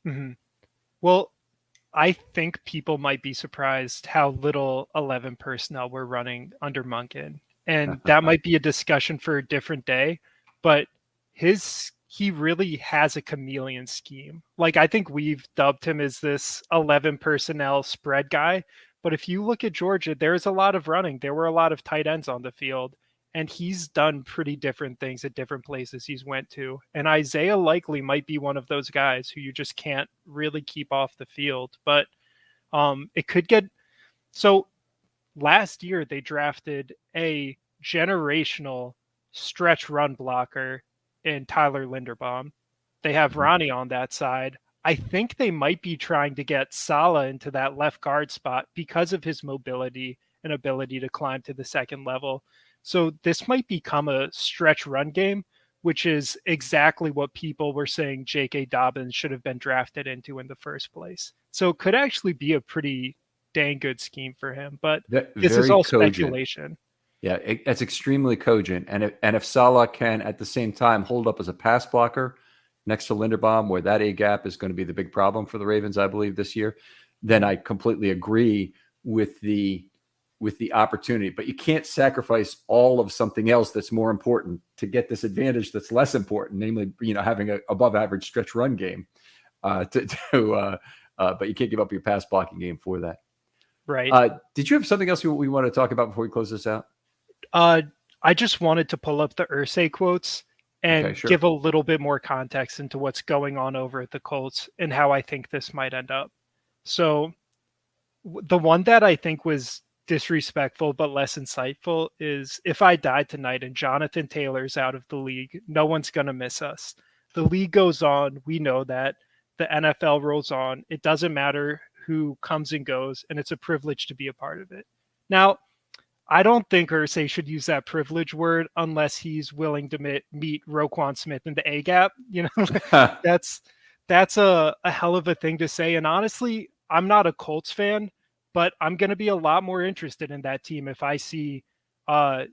Mm-hmm. Well, I think people might be surprised how little 11 personnel we're running under Monken. And that might be a discussion for a different day, but he really has a chameleon scheme. Like, I think we've dubbed him as this 11 personnel spread guy. But if you look at Georgia, there's a lot of running. There were a lot of tight ends on the field, and he's done pretty different things at different places he's went to. And Isaiah likely might be one of those guys who you just can't really keep off the field. But it could get so. Last year they drafted a generational stretch run blocker in Tyler Linderbaum. They have Ronnie on that side. I think they might be trying to get Saleh into that left guard spot because of his mobility and ability to climb to the second level. So this might become a stretch run game, which is exactly what people were saying J.K. Dobbins should have been drafted into in the first place. So it could actually be a pretty dang good scheme for him, but this is all speculation. Yeah, that's extremely cogent. And if Saleh can at the same time hold up as a pass blocker next to Linderbaum, where that A gap is going to be the big problem for the Ravens, I believe, this year, then I completely agree with the opportunity. But you can't sacrifice all of something else that's more important to get this advantage that's less important, namely, having an above average stretch run game. But you can't give up your pass blocking game for that. Right. Did you have something else we want to talk about before we close this out? I just wanted to pull up the Irsay quotes and give a little bit more context into what's going on over at the Colts and how I think this might end up. So the one that I think was disrespectful but less insightful is, if I died tonight and Jonathan Taylor's out of the league, no one's going to miss us. The league goes on. We know that. The NFL rolls on. It doesn't matter who comes and goes, and it's a privilege to be a part of it. Now, I don't think Irsay should use that privilege word unless he's willing to meet Roquan Smith in the A gap. That's a hell of a thing to say. And honestly, I'm not a Colts fan, but I'm going to be a lot more interested in that team if I see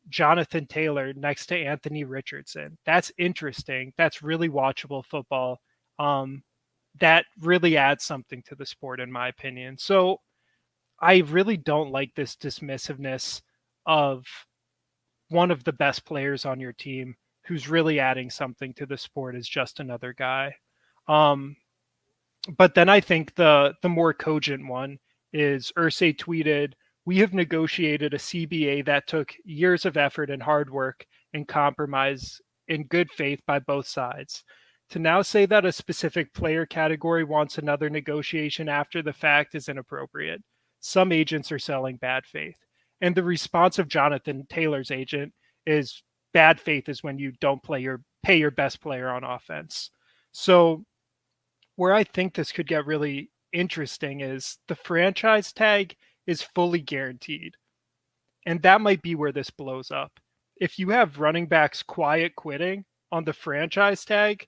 Jonathan Taylor next to Anthony Richardson. That's interesting. That's really watchable football. That really adds something to the sport, in my opinion. So I really don't like this dismissiveness of one of the best players on your team who's really adding something to the sport as just another guy. But then I think the more cogent one is Irsay tweeted, "We have negotiated a CBA that took years of effort and hard work and compromise in good faith by both sides. To now say that a specific player category wants another negotiation after the fact is inappropriate. Some agents are selling bad faith." And the response of Jonathan Taylor's agent is, bad faith is when you don't pay your best player on offense. So where I think this could get really interesting is the franchise tag is fully guaranteed. And that might be where this blows up. If you have running backs quiet quitting on the franchise tag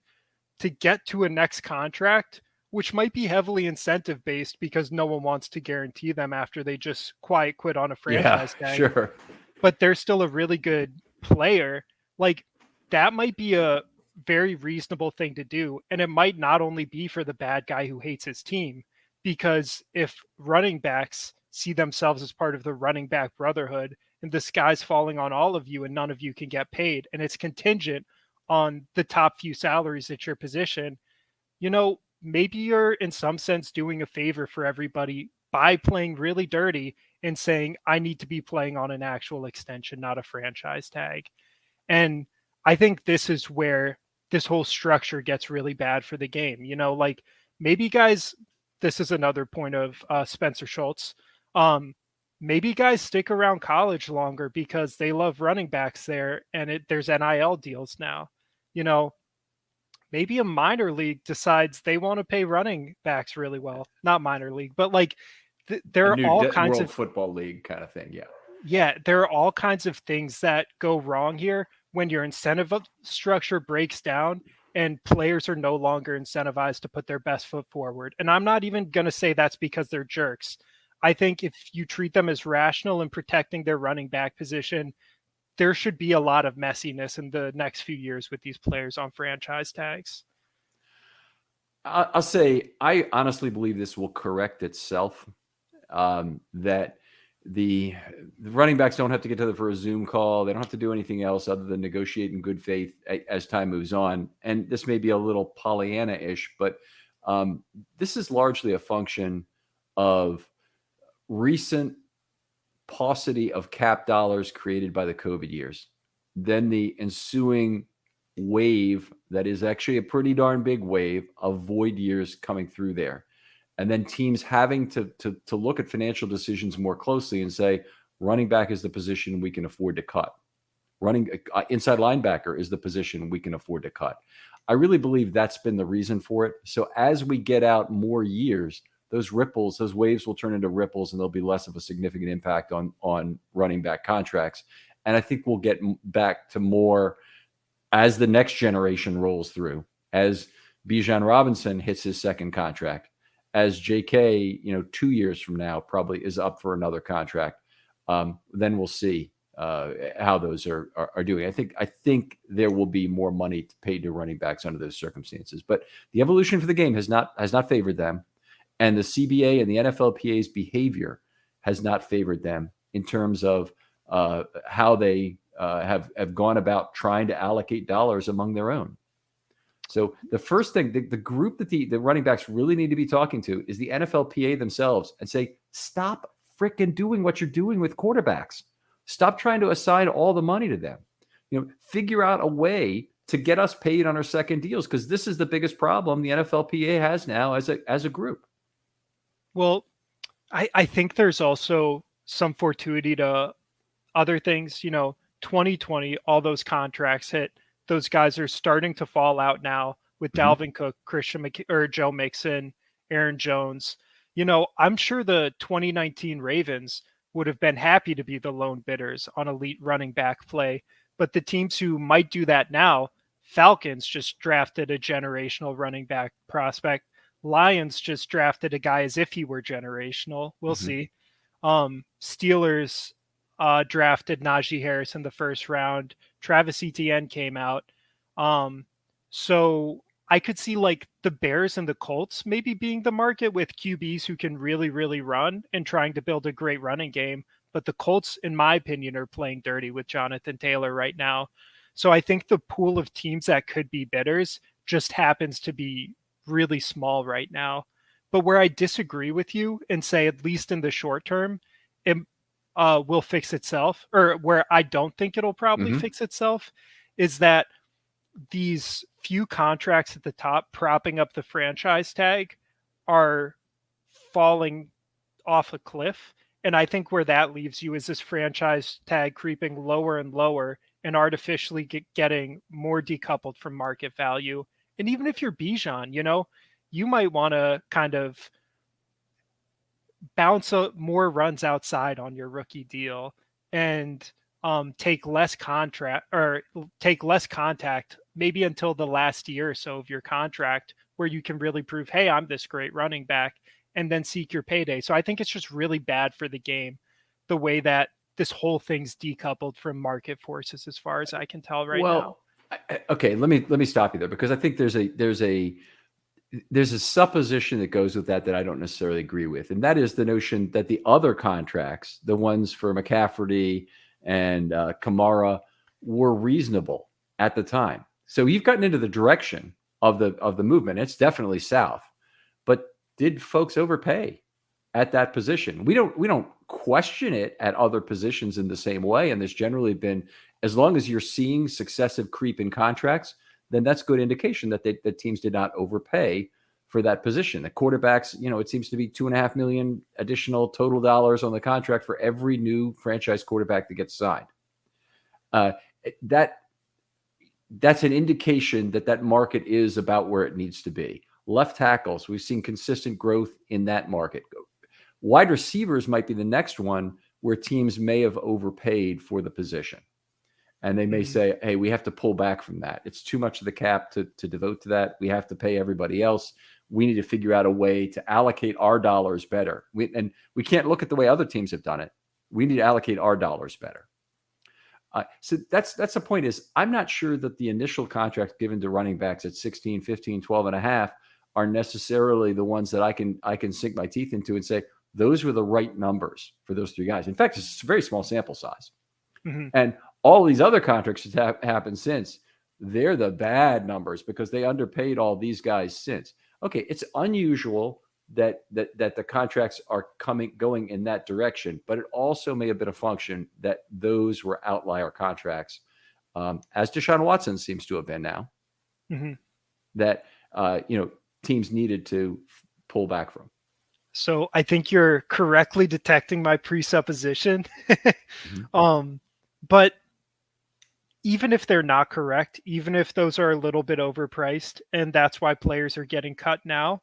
to get to a next contract, which might be heavily incentive based because no one wants to guarantee them after they just quiet quit on a franchise tag. Sure. But they're still a really good player. Like, that might be a very reasonable thing to do. And it might not only be for the bad guy who hates his team, because if running backs see themselves as part of the running back brotherhood and the sky's falling on all of you and none of you can get paid, and it's contingent on the top few salaries at your position, maybe you're in some sense doing a favor for everybody by playing really dirty and saying, I need to be playing on an actual extension, not a franchise tag. And I think this is where this whole structure gets really bad for the game. Like, maybe guys, this is another point of Spencer Schultz. Maybe guys stick around college longer because they love running backs there, and there's NIL deals now. Maybe a minor league decides they want to pay running backs really well. Not minor league, but like there are all kinds World of Football League kind of thing. Yeah. Yeah, there are all kinds of things that go wrong here when your incentive structure breaks down and players are no longer incentivized to put their best foot forward. And I'm not even going to say that's because they're jerks. I think if you treat them as rational in protecting their running back position, there should be a lot of messiness in the next few years with these players on franchise tags. I'll say I honestly believe this will correct itself. That the running backs don't have to get together for a Zoom call. They don't have to do anything else other than negotiate in good faith as time moves on. And this may be a little Pollyanna-ish, but this is largely a function of recent paucity of cap dollars created by the COVID years. Then the ensuing wave that is actually a pretty darn big wave of void years coming through there. And then teams having to look at financial decisions more closely and say, running back is the position we can afford to cut. Running inside linebacker is the position we can afford to cut. I really believe that's been the reason for it. So as we get out more years, those ripples, those waves will turn into ripples, and there'll be less of a significant impact on running back contracts. And I think we'll get back to more as the next generation rolls through, as Bijan Robinson hits his second contract, as JK, 2 years from now probably is up for another contract. Then we'll see how those are doing. I think there will be more money paid to running backs under those circumstances. But the evolution for the game has not favored them, and the CBA and the NFLPA's behavior has not favored them in terms of how they have gone about trying to allocate dollars among their own. So the first thing, the group that the running backs really need to be talking to is the NFLPA themselves and say, stop freaking doing what you're doing with quarterbacks. Stop trying to assign all the money to them. Figure out a way to get us paid on our second deals, because this is the biggest problem the NFLPA has now as a group. Well, I think there's also some fortuity to other things. 2020, all those contracts hit. Those guys are starting to fall out now with Dalvin Cook, Joe Mixon, Aaron Jones. I'm sure the 2019 Ravens would have been happy to be the lone bidders on elite running back play. But the teams who might do that now, Falcons just drafted a generational running back prospect. Lions just drafted a guy as if he were generational. We'll see. Steelers drafted Najee Harris in the first round. Travis Etienne came out. So I could see like the Bears and the Colts maybe being the market with QBs who can really, really run and trying to build a great running game. But the Colts, in my opinion, are playing dirty with Jonathan Taylor right now. So I think the pool of teams that could be bidders just happens to be really small right now. But where I disagree with you and say, at least in the short term, it will fix itself, or where I don't think it'll probably fix itself, is that these few contracts at the top propping up the franchise tag are falling off a cliff. And I think where that leaves you is this franchise tag creeping lower and lower and artificially getting more decoupled from market value. And even if you're Bijan, you might want to kind of bounce more runs outside on your rookie deal and take less contact maybe until the last year or so of your contract, where you can really prove, hey, I'm this great running back, and then seek your payday. So I think it's just really bad for the game, the way that this whole thing's decoupled from market forces, as far as I can tell right now. Okay, let me stop you there, because I think there's a supposition that goes with that I don't necessarily agree with. And that is the notion that the other contracts, the ones for McCaffrey and Kamara, were reasonable at the time. So you've gotten into the direction of the movement. It's definitely south. But did folks overpay at that position? We don't question it at other positions in the same way. And there's generally been, as long as you're seeing successive creep in contracts, then that's good indication that teams did not overpay for that position. The quarterbacks, it seems to be $2.5 million additional total dollars on the contract for every new franchise quarterback that gets signed. That's an indication that market is about where it needs to be. Left tackles, we've seen consistent growth in that market. Wide receivers might be the next one where teams may have overpaid for the position. And they may say, hey, we have to pull back from that. It's too much of the cap to devote to that. We have to pay everybody else. We need to figure out a way to allocate our dollars better. And we can't look at the way other teams have done it. We need to allocate our dollars better. So that's the point is I'm not sure that the initial contracts given to running backs at 16, 15, 12 and a half are necessarily the ones that I can sink my teeth into and say, those were the right numbers for those three guys. In fact, it's a very small sample size. Mm-hmm. And all these other contracts that have happened since, they're the bad numbers because they underpaid all these guys since. Okay, it's unusual that the contracts are going in that direction, but it also may have been a function that those were outlier contracts, as Deshaun Watson seems to have been now, that teams needed to pull back from. So I think you're correctly detecting my presupposition. But even if they're not correct, even if those are a little bit overpriced, and that's why players are getting cut now,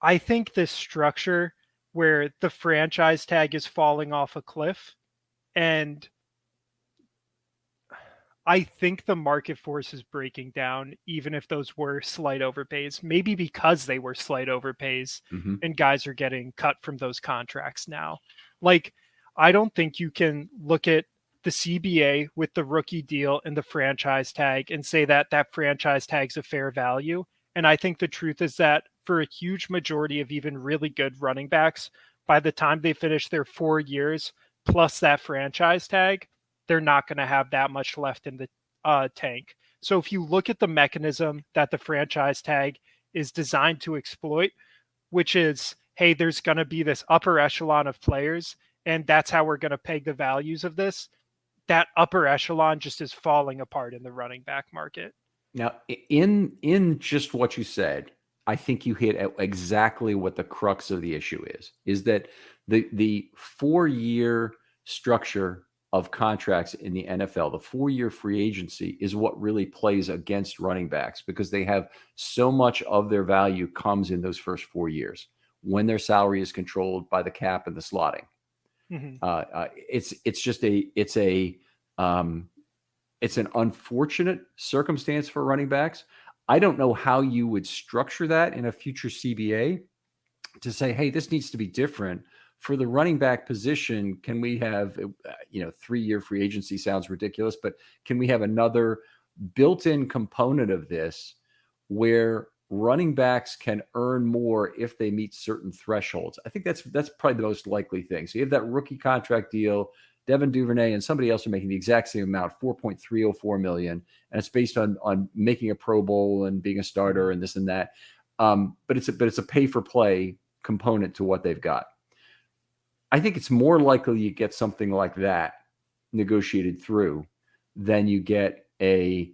I think this structure where the franchise tag is falling off a cliff, and I think the market force is breaking down, even if those were slight overpays, maybe because they were slight overpays and guys are getting cut from those contracts now. Like, I don't think you can look at the CBA with the rookie deal and the franchise tag and say that that franchise tag's a fair value. And I think the truth is that for a huge majority of even really good running backs, by the time they finish their 4 years plus that franchise tag, they're not going to have that much left in the tank. So if you look at the mechanism that the franchise tag is designed to exploit, which is, hey, there's going to be this upper echelon of players, and that's how we're going to peg the values of this, that upper echelon just is falling apart in the running back market. Now, in just what you said, I think you hit exactly what the crux of the issue is that the 4-year structure of contracts in the NFL, the 4-year free agency is what really plays against running backs because they have so much of their value comes in those first 4 years when their salary is controlled by the cap and the slotting. It's an unfortunate circumstance for running backs. I don't know how you would structure that in a future CBA to say, hey, this needs to be different for the running back position. Can we have, 3-year free agency sounds ridiculous, but can we have another built-in component of this where running backs can earn more if they meet certain thresholds? I think that's probably the most likely thing. So you have that rookie contract deal, Devin Duvernay and somebody else are making the exact same amount, $4.304 million, and it's based on making a Pro Bowl and being a starter and this and that. But it's a pay for play component to what they've got. I think it's more likely you get something like that negotiated through than you get a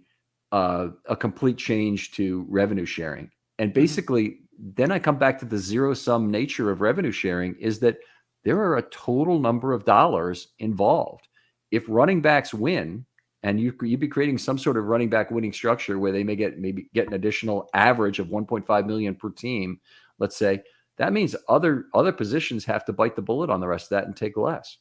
complete change to revenue sharing. And basically, then I come back to the zero sum nature of revenue sharing is that there are a total number of dollars involved. If running backs win, and you'd be creating some sort of running back winning structure where they may get an additional average of 1.5 million per team, let's say, that means other positions have to bite the bullet on the rest of that and take less.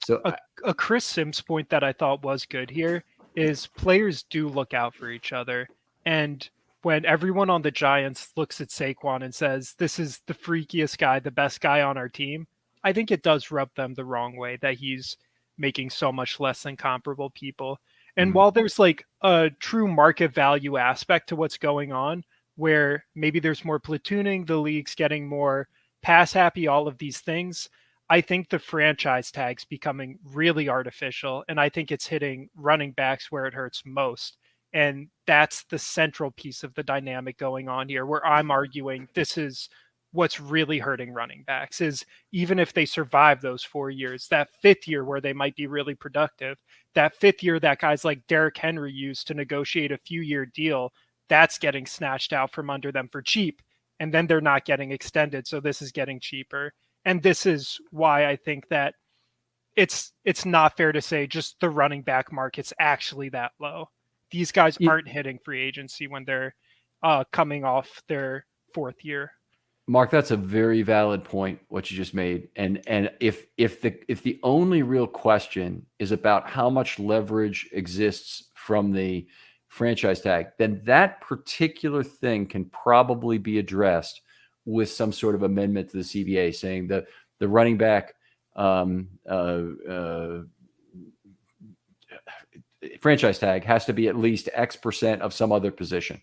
So a Chris Sims point that I thought was good here is players do look out for each other. And when everyone on the Giants looks at Saquon and says, this is the freakiest guy, the best guy on our team, I think it does rub them the wrong way that he's making so much less than comparable people. And while there's like a true market value aspect to what's going on, where maybe there's more platooning, the league's getting more pass happy, all of these things, I think the franchise tag's becoming really artificial. And I think it's hitting running backs where it hurts most. And that's the central piece of the dynamic going on here, where I'm arguing this is what's really hurting running backs is even if they survive those 4 years, that 5th year where they might be really productive, that 5th year that guys like Derrick Henry used to negotiate a few-year deal, that's getting snatched out from under them for cheap. And then they're not getting extended. So this is getting cheaper. And this is why I think that it's not fair to say just the running back market's actually that low. These guys aren't hitting free agency when they're coming off their 4th year. Mark, that's a very valid point, what you just made. And if the only real question is about how much leverage exists from the franchise tag, then that particular thing can probably be addressed with some sort of amendment to the CBA, saying that the running back franchise tag has to be at least X% of some other position.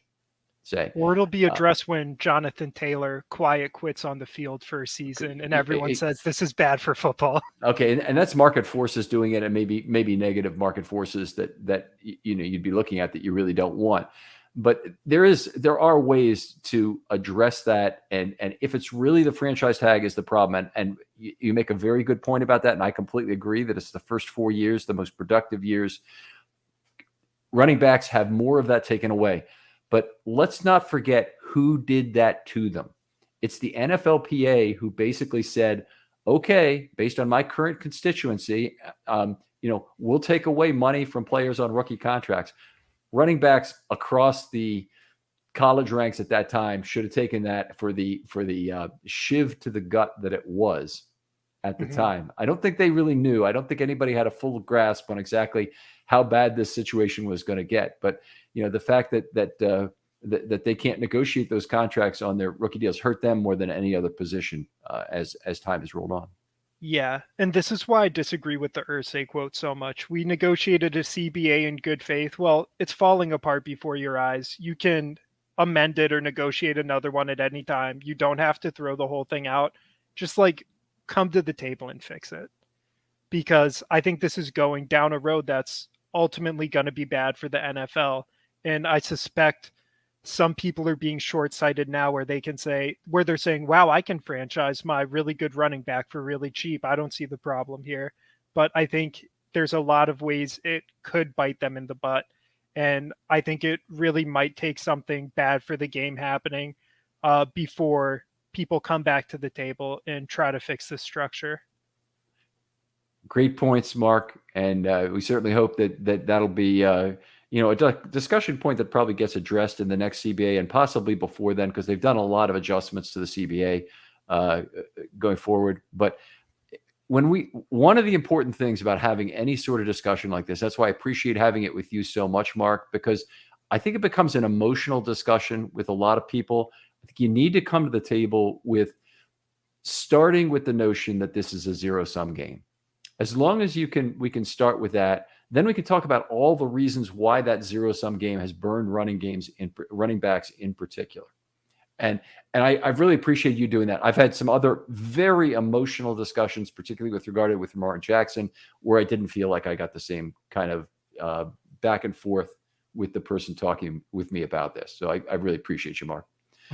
Say, or it'll be addressed when Jonathan Taylor quiet quits on the field for a season and everyone says this is bad for football. Okay, and that's market forces doing it, and maybe negative market forces that you'd be looking at that you really don't want. But there are ways to address that, and if it's really the franchise tag is the problem, and you make a very good point about that, and I completely agree that it's the first 4 years, the most productive years. Running backs have more of that taken away. But let's not forget who did that to them. It's the NFLPA who basically said, okay, based on my current constituency, we'll take away money from players on rookie contracts. Running backs across the college ranks at that time should have taken that for the shiv to the gut that it was at the time. I don't think they really knew. I don't think anybody had a full grasp on exactly how bad this situation was going to get. But the fact that they can't negotiate those contracts on their rookie deals hurt them more than any other position as time has rolled on. Yeah, and this is why I disagree with the Irsay quote so much. We negotiated a CBA in good faith. Well, it's falling apart before your eyes. You can amend it or negotiate another one at any time. You don't have to throw the whole thing out. Just come to the table and fix it. Because I think this is going down a road that's ultimately going to be bad for the NFL. And I suspect some people are being short-sighted now where they're saying, wow, I can franchise my really good running back for really cheap. I don't see the problem here. But I think there's a lot of ways it could bite them in the butt. And I think it really might take something bad for the game happening before people come back to the table and try to fix this structure. Great points, Mark. And we certainly hope that'll be a discussion point that probably gets addressed in the next CBA and possibly before then, because they've done a lot of adjustments to the CBA going forward. But one of the important things about having any sort of discussion like this, that's why I appreciate having it with you so much, Mark, because I think it becomes an emotional discussion with a lot of people. I think you need to come to the table with starting with the notion that this is a zero-sum game. As long as we can start with that, then we can talk about all the reasons why that zero-sum game has burned running backs in particular. And I really appreciate you doing that. I've had some other very emotional discussions, particularly with Martin Jackson, where I didn't feel like I got the same kind of back and forth with the person talking with me about this. So I really appreciate you, Mark.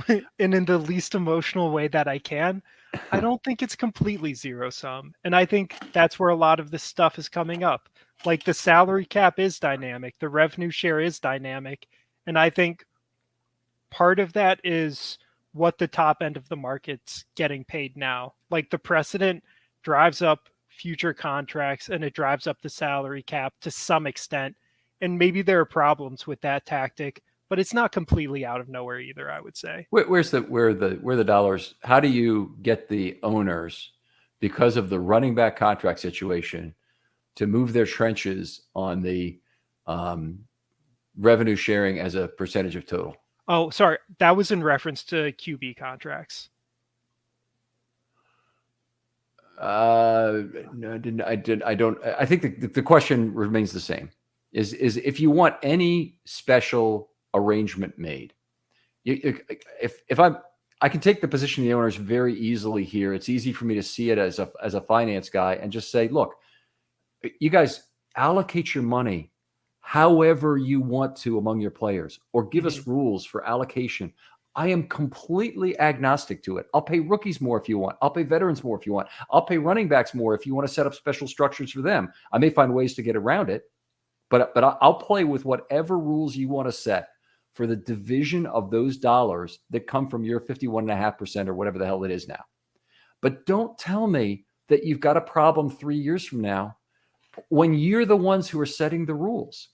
And in the least emotional way that I can, I don't think it's completely zero sum. And I think that's where a lot of this stuff is coming up. Like the salary cap is dynamic, the revenue share is dynamic. And I think part of that is what the top end of the market's getting paid now. Like the precedent drives up future contracts and it drives up the salary cap to some extent. And maybe there are problems with that tactic, but it's not completely out of nowhere either, I would say. Where the dollars? How do you get the owners, because of the running back contract situation, to move their trenches on the revenue sharing as a percentage of total? Oh, sorry, that was in reference to QB contracts. No, I don't. I think the question remains the same. Is if you want any special arrangement made, I can take the position of the owners very easily here. It's easy for me to see it as a finance guy and just say, look, you guys allocate your money however you want to among your players, or give us rules for allocation. I am completely agnostic to it. I'll pay rookies more if you want. I'll pay veterans more if you want. I'll pay running backs more if you want to set up special structures for them. I may find ways to get around it, but I'll play with whatever rules you want to set for the division of those dollars that come from your 51.5% or whatever the hell it is now. But don't tell me that you've got a problem 3 years from now when you're the ones who are setting the rules.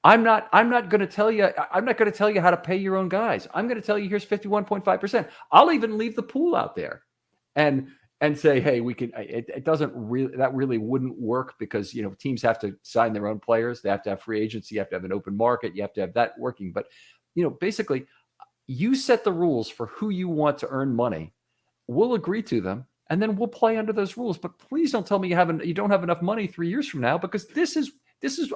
I'm not going to tell you. I'm not going to tell you how to pay your own guys. I'm going to tell you here's 51.5%. I'll even leave the pool out there, and and say, hey, we can. It doesn't really, that really wouldn't work because teams have to sign their own players. They have to have free agency. You have to have an open market. You have to have that working. But basically, you set the rules for who you want to earn money. We'll agree to them, and then we'll play under those rules. But please don't tell me you don't have enough money 3 years from now, because this is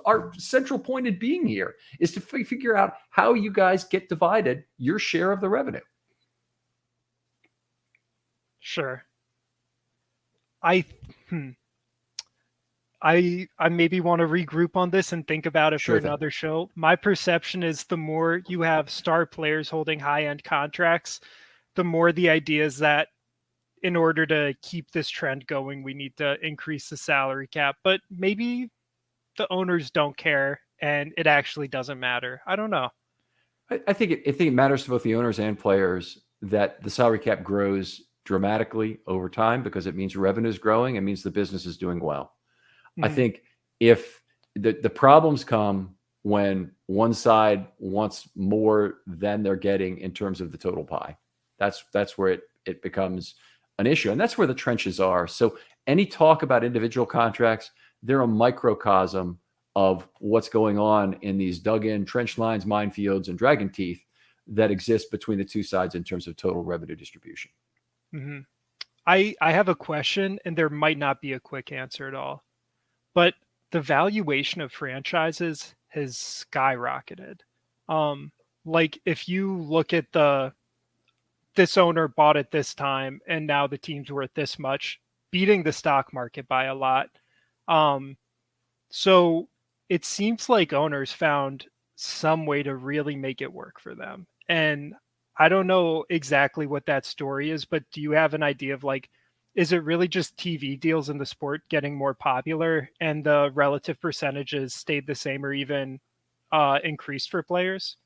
our central point in being here, is to figure out how you guys get divided your share of the revenue. Sure. I maybe want to regroup on this and think about it Sure for thing. another show. My perception is the more you have star players holding high-end contracts, the more the idea is that in order to keep this trend going, we need to increase the salary cap. But maybe the owners don't care and it actually doesn't matter. I don't know. I think it matters to both the owners and players that the salary cap grows dramatically over time, because it means revenue is growing. It means the business is doing well. I think if the problems come when one side wants more than they're getting in terms of the total pie, that's where it becomes an issue. And that's where the trenches are. So any talk about individual contracts, they're a microcosm of what's going on in these dug-in trench lines, minefields, and dragon teeth that exist between the two sides in terms of total revenue distribution. Mm-hmm. I have a question, and there might not be a quick answer at all, but the valuation of franchises has skyrocketed. Like if you look at this owner bought it this time, and now the team's worth this much, beating the stock market by a lot. So it seems like owners found some way to really make it work for them. And I don't know exactly what that story is, but do you have an idea of like, is it really just TV deals in the sport getting more popular and the relative percentages stayed the same or even increased for players?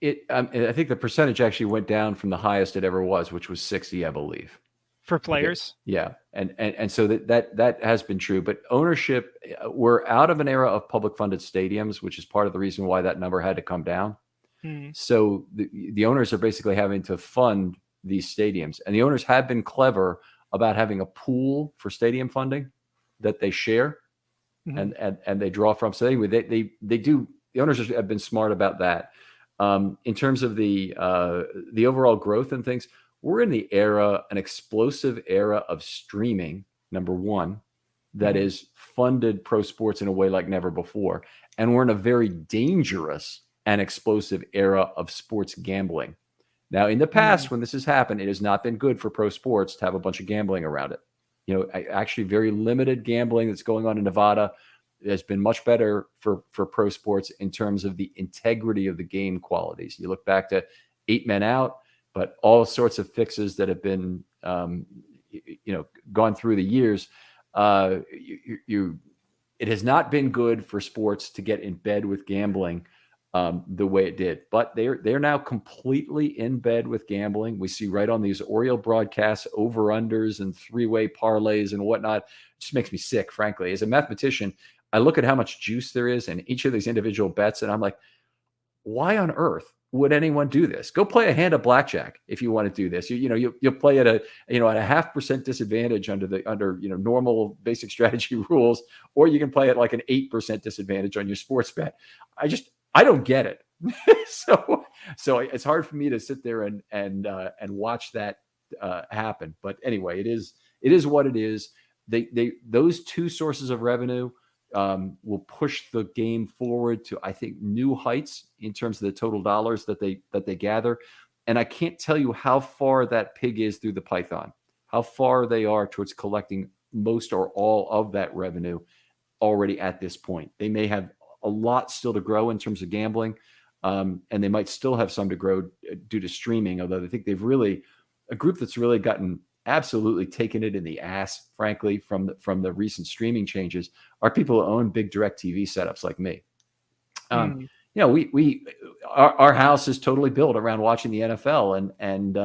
I think the percentage actually went down from the highest it ever was, which was 60, I believe. For players? Yeah, and so that has been true. But ownership, we're out of an era of public funded stadiums, which is part of the reason why that number had to come down. So the owners are basically having to fund these stadiums, and the owners have been clever about having a pool for stadium funding that they share and they draw from. So anyway, they do. The owners have been smart about that. In terms of the overall growth and things, we're in an explosive era of streaming, number one, that is funded pro sports in a way like never before. And we're in a very dangerous and explosive era of sports gambling. Now, in the past, when this has happened, it has not been good for pro sports to have a bunch of gambling around it. Actually very limited gambling that's going on in Nevada has been much better for pro sports in terms of the integrity of the game qualities. You look back to 8 Men Out, but all sorts of fixes that have been, gone through the years. It has not been good for sports to get in bed with gambling the way it did, but they're now completely in bed with gambling. We see right on these Oriole broadcasts, over-unders and three-way parlays and whatnot. It just makes me sick, frankly. As a mathematician, I look at how much juice there is in each of these individual bets, and I'm like, why on earth would anyone do this? Go play a hand of blackjack if you want to do this. You'll play at a 0.5% disadvantage under normal basic strategy rules, or you can play at like an 8% disadvantage on your sports bet. I don't get it. so it's hard for me to sit there and watch that happen. But anyway, it is what it is. Those two sources of revenue will push the game forward to, I think, new heights in terms of the total dollars that they gather. And I can't tell you how far that pig is through the python, how far they are towards collecting most or all of that revenue already at this point. They may have a lot still to grow in terms of gambling, and they might still have some to grow due to streaming, although I think they've really, a group that's really gotten absolutely taken it in the ass, frankly, from the recent streaming changes, are people who own big direct TV setups like me. Our house is totally built around watching the NFL, and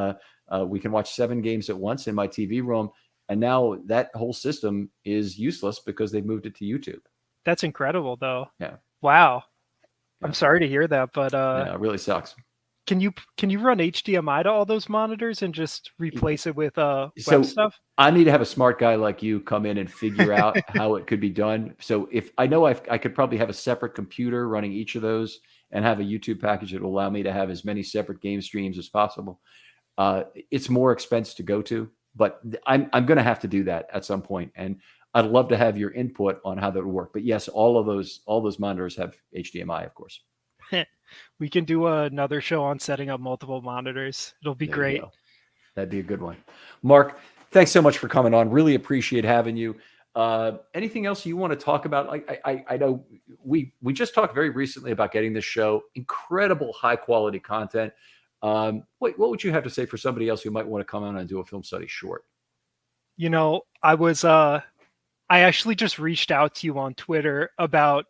we can watch 7 games at once in my TV room. And now that whole system is useless because they've moved it to YouTube. That's incredible, though. Yeah. Wow. I'm Yeah, sorry to hear that, but yeah, it really sucks. can you run HDMI to all those monitors and just replace it with web So stuff? I need to have a smart guy like you come in and figure out how it could be done. So if I know I could probably have a separate computer running each of those and have a YouTube package that will allow me to have as many separate game streams as possible. It's more expense to go to, but I'm going to have to do that at some point, and I'd love to have your input on how that would work. But yes, all those monitors have HDMI, of course. We can do another show on setting up multiple monitors. It'll be There you great. go. That'd be a good one. Mark, thanks so much for coming on. Really appreciate having you. Anything else you want to talk about? I know we just talked very recently about getting this show, incredible high quality content. What would you have to say for somebody else who might want to come on and do a film study short? I actually just reached out to you on Twitter about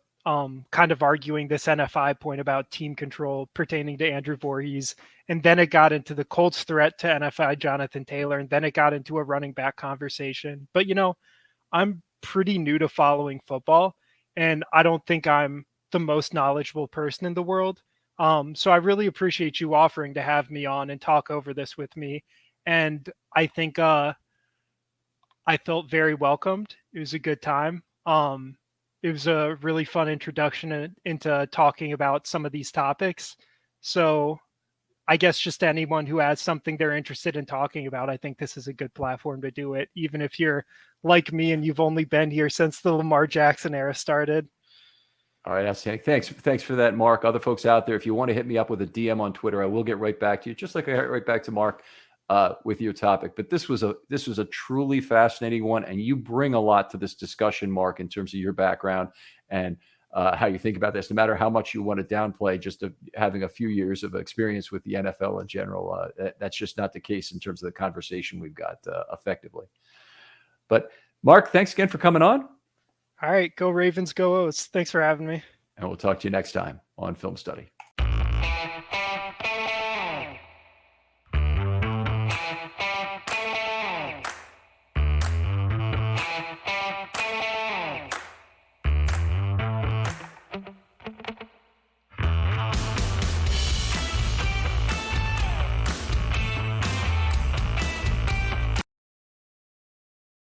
kind of arguing this NFI point about team control pertaining to Andrew Voorhees. And then it got into the Colts threat to NFI Jonathan Taylor. And then it got into a running back conversation. But, I'm pretty new to following football. And I don't think I'm the most knowledgeable person in the world. So I really appreciate you offering to have me on and talk over this with me. And I think I felt very welcomed. It was a good time. It was a really fun introduction into talking about some of these topics. So I guess just anyone who has something they're interested in talking about, I think this is a good platform to do it, even if you're like me and you've only been here since the Lamar Jackson era started. All right, Outstanding. Thanks for that, Mark. Other folks out there, if you want to hit me up with a DM on Twitter, I will get right back to you, just like I got right back to Mark with your topic. But this was a truly fascinating one, and you bring a lot to this discussion, Mark, in terms of your background and how you think about this. No matter how much you want to downplay just having a few years of experience with the NFL in general, that's just not the case in terms of the conversation we've got effectively. But Mark, thanks again for coming on. All right, go Ravens, go O's. Thanks for having me. And we'll talk to you next time on Film Study.